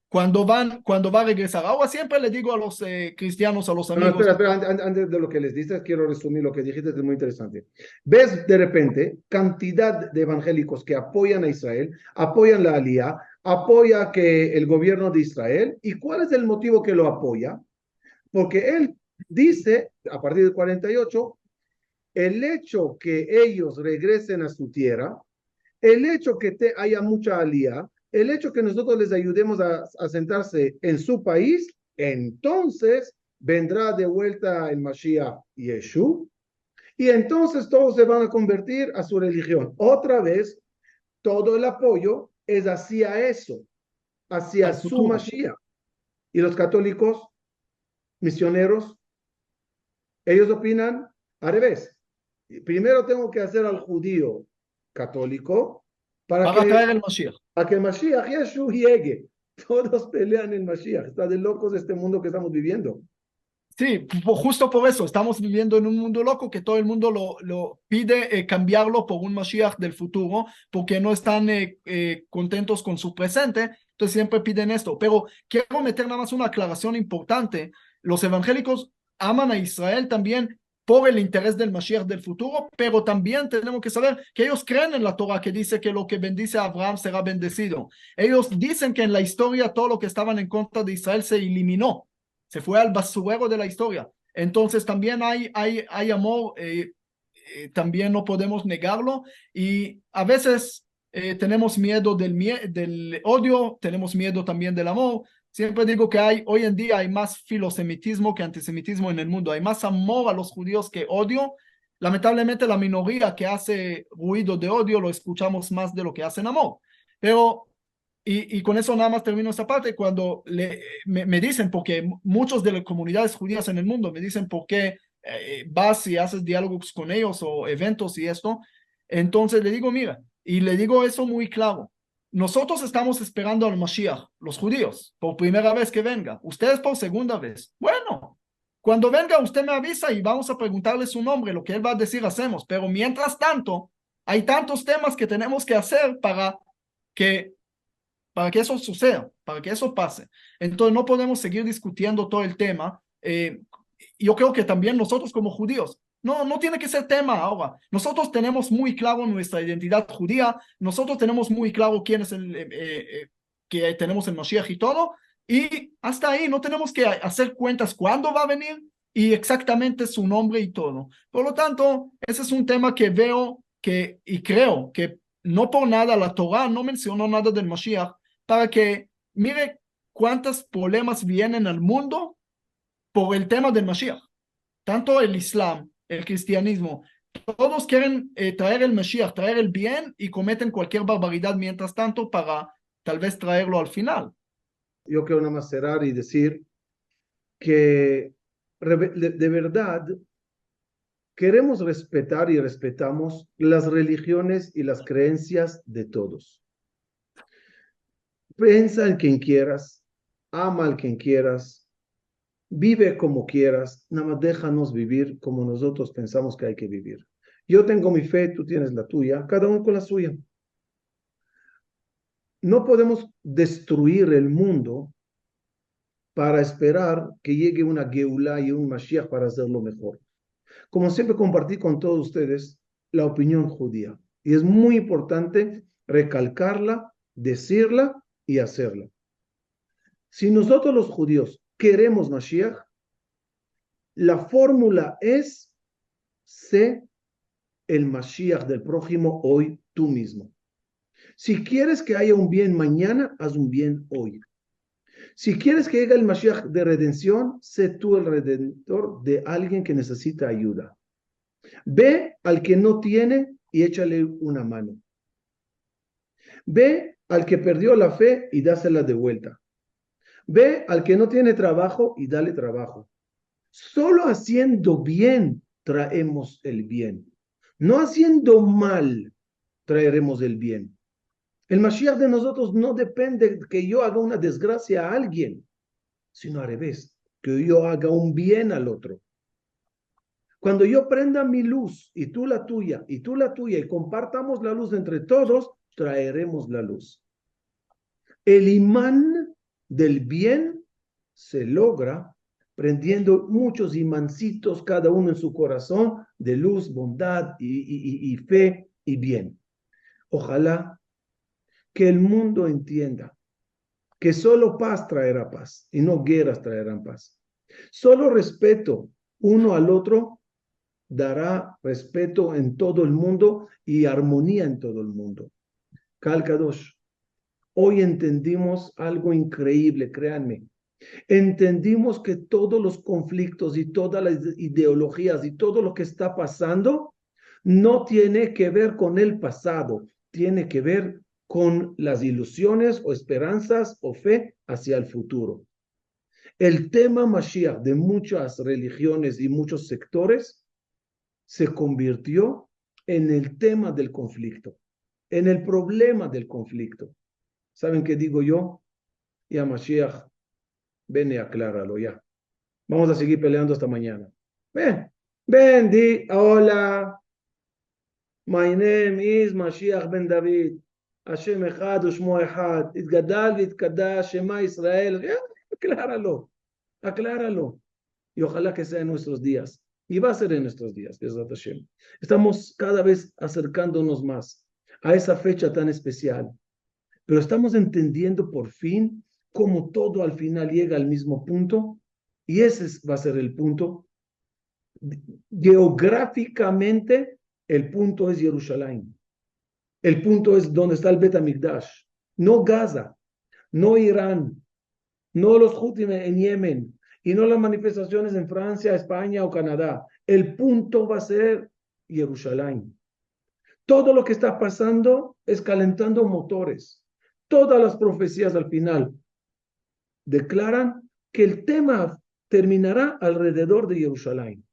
Cuando va a regresar. Ahora siempre le digo a los cristianos, a los No, amigos. espera, antes de lo que les dices, quiero resumir lo que dijiste, es muy interesante. Ves de repente cantidad de evangélicos que apoyan a Israel, apoyan la Aliyá, apoya que el gobierno de Israel. ¿Y cuál es el motivo que lo apoya? Porque él dice, a partir del 48, el hecho que ellos regresen a su tierra, el hecho que haya mucha alía, el hecho que nosotros les ayudemos a sentarse en su país, entonces vendrá de vuelta el Mashiach Yeshua, y entonces todos se van a convertir a su religión. Otra vez, todo el apoyo es hacia eso, hacia su Mashiach. Y los católicos, misioneros, ellos opinan al revés. Primero tengo que hacer al judío católico para traer el Mashiach. Para que el Mashiach Yeshua llegue. Todos pelean el Mashiach. Está de locos este mundo que estamos viviendo. Sí, justo por eso estamos viviendo en un mundo loco que todo el mundo lo pide cambiarlo por un Mashiach del futuro porque no están contentos con su presente, entonces siempre piden esto. Pero quiero meter nada más una aclaración importante. Los evangélicos aman a Israel también por el interés del Mashiach del futuro, pero también tenemos que saber que ellos creen en la Torah que dice que lo que bendice a Abraham será bendecido. Ellos dicen que en la historia todo lo que estaban en contra de Israel se eliminó. Se fue al basurero de la historia. Entonces también hay amor, también no podemos negarlo y a veces tenemos miedo del odio, tenemos miedo también del amor. Siempre digo que hoy en día hay más filosemitismo que antisemitismo en el mundo. Hay más amor a los judíos que odio. Lamentablemente la minoría que hace ruido de odio lo escuchamos más de lo que hacen amor. Pero y con eso nada más termino esta parte, cuando me dicen, porque muchos de las comunidades judías en el mundo me dicen por qué vas y haces diálogos con ellos o eventos y esto, entonces le digo, mira, y le digo eso muy claro, nosotros estamos esperando al Mashiach, los judíos, por primera vez que venga, ustedes por segunda vez. Bueno, cuando venga usted me avisa y vamos a preguntarle su nombre, lo que él va a decir hacemos, pero mientras tanto, hay tantos temas que tenemos que hacer para que eso suceda, para que eso pase. Entonces no podemos seguir discutiendo todo el tema. Yo creo que también nosotros como judíos, no tiene que ser tema ahora. Nosotros tenemos muy claro nuestra identidad judía, nosotros tenemos muy claro quién es que tenemos el Mashiach y todo, y hasta ahí no tenemos que hacer cuentas cuándo va a venir y exactamente su nombre y todo. Por lo tanto, ese es un tema que veo y creo que no por nada la Torah no mencionó nada del Mashiach, para que mire cuántos problemas vienen al mundo por el tema del Mashiach. Tanto el Islam, el cristianismo, todos quieren traer el Mashiach, traer el bien y cometen cualquier barbaridad mientras tanto para tal vez traerlo al final. Yo quiero nada más cerrar y decir que de verdad queremos respetar y respetamos las religiones y las creencias de todos. Piensa en quien quieras, ama al quien quieras, vive como quieras, nada más déjanos vivir como nosotros pensamos que hay que vivir. Yo tengo mi fe, tú tienes la tuya, cada uno con la suya. No podemos destruir el mundo para esperar que llegue una Geulá y un Mashiach para hacerlo mejor. Como siempre compartí con todos ustedes la opinión judía. Y es muy importante recalcarla, decirla y hacerla. Si nosotros los judíos queremos Mashiach, la fórmula es: sé el Mashiach del prójimo hoy tú mismo. Si quieres que haya un bien mañana, haz un bien hoy. Si quieres que llegue el Mashiach de redención, sé tú el redentor de alguien que necesita ayuda. Ve al que no tiene y échale una mano. Ve al que perdió la fe y dásela de vuelta. Ve al que no tiene trabajo y dale trabajo. Solo haciendo bien traemos el bien. No haciendo mal traeremos el bien. El Mashiach de nosotros no depende de que yo haga una desgracia a alguien, sino al revés, que yo haga un bien al otro. Cuando yo prenda mi luz y tú la tuya y compartamos la luz entre todos, traeremos la luz. El imán del bien se logra prendiendo muchos imancitos, cada uno en su corazón, de luz, bondad y fe y bien. Ojalá que el mundo entienda que solo paz traerá paz y no guerras traerán paz. Solo respeto uno al otro dará respeto en todo el mundo y armonía en todo el mundo. Kal Kadosh, hoy entendimos algo increíble, créanme. Entendimos que todos los conflictos y todas las ideologías y todo lo que está pasando no tiene que ver con el pasado, tiene que ver con las ilusiones o esperanzas o fe hacia el futuro. El tema Mashiach de muchas religiones y muchos sectores se convirtió en el tema del conflicto, en el problema del conflicto. ¿Saben qué digo yo? Ya Mashiach, ven y acláralo ya. Vamos a seguir peleando hasta mañana. Ven, di, hola. My name is Mashiach ben David. Hashem Echad Ushmo Echad. Itgadal Vitkadash Shema Israel. Acláralo, acláralo. Y ojalá que sea en nuestros días. Y va a ser en nuestros días, Bezrat Hashem. Estamos cada vez acercándonos más a esa fecha tan especial. Pero estamos entendiendo por fin cómo todo al final llega al mismo punto. Y ese va a ser el punto. Geográficamente, el punto es Jerusalén. El punto es donde está el Bet HaMikdash. No Gaza, no Irán, no los Houthis en Yemen, y no las manifestaciones en Francia, España o Canadá. El punto va a ser Jerusalén. Todo lo que está pasando es calentando motores. Todas las profecías al final declaran que el tema terminará alrededor de Jerusalén.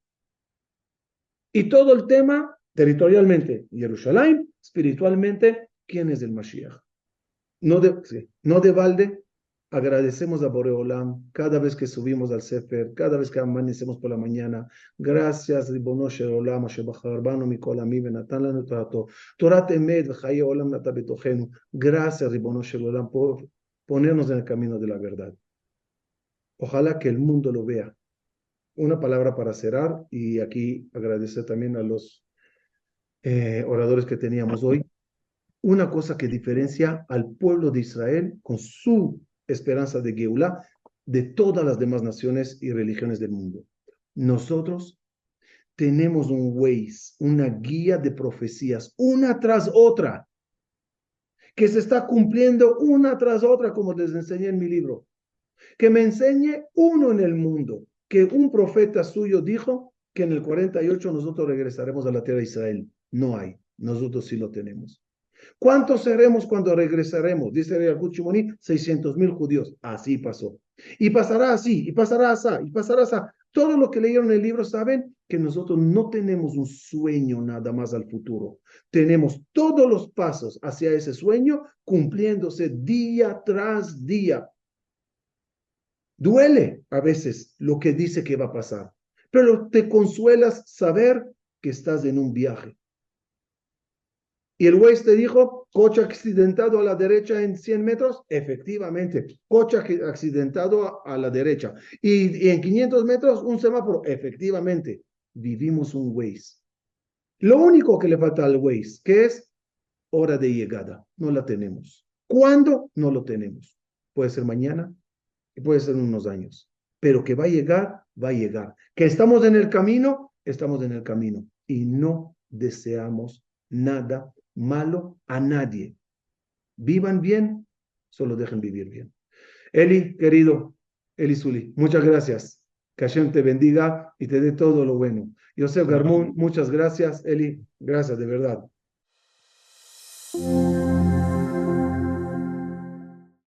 Y todo el tema, territorialmente, Jerusalén, espiritualmente, ¿quién es el Mashiach? No de balde, agradecemos a Boreolam cada vez que subimos al Sefer, cada vez que amanecemos por la mañana. Gracias, Ribono Shel Olam, Asher Bachar Banu Mikol Ami Venatan Lanu Torato. Torat Emet V'Chaye Olam Nata Betochenu. Gracias, Ribono Shel Olam, por ponernos en el camino de la verdad. Ojalá que el mundo lo vea. Una palabra para cerrar, y aquí agradecer también a los oradores que teníamos hoy. Una cosa que diferencia al pueblo de Israel con su esperanza de Geulah de todas las demás naciones y religiones del mundo. Nosotros tenemos un Waze, una guía de profecías, una tras otra, que se está cumpliendo una tras otra, como les enseñé en mi libro. Que me enseñe uno en el mundo, que un profeta suyo dijo que en el 48 nosotros regresaremos a la tierra de Israel. No hay, nosotros sí lo tenemos. ¿Cuántos seremos cuando regresaremos? Dice el Yalkut Shimoni, 600,000 judíos. Así pasó. Y pasará así, y pasará así, y pasará así. Todo lo que leyeron en el libro saben que nosotros no tenemos un sueño nada más al futuro. Tenemos todos los pasos hacia ese sueño cumpliéndose día tras día. Duele a veces lo que dice que va a pasar, pero te consuelas saber que estás en un viaje. Y el Waze te dijo, coche accidentado a la derecha en 100 metros. Efectivamente, coche accidentado a la derecha. Y en 500 metros, un semáforo. Efectivamente, vivimos un Waze. Lo único que le falta al Waze, que es hora de llegada. No la tenemos. ¿Cuándo? No lo tenemos. Puede ser mañana y puede ser en unos años. Pero que va a llegar, va a llegar. Que estamos en el camino, estamos en el camino. Y no deseamos nada malo a nadie. Vivan bien, solo dejen vivir bien. Eli, querido, Eli Zuli, muchas gracias. Que Hashem te bendiga y te dé todo lo bueno. Yosef Garmón, muchas gracias. Eli, gracias de verdad.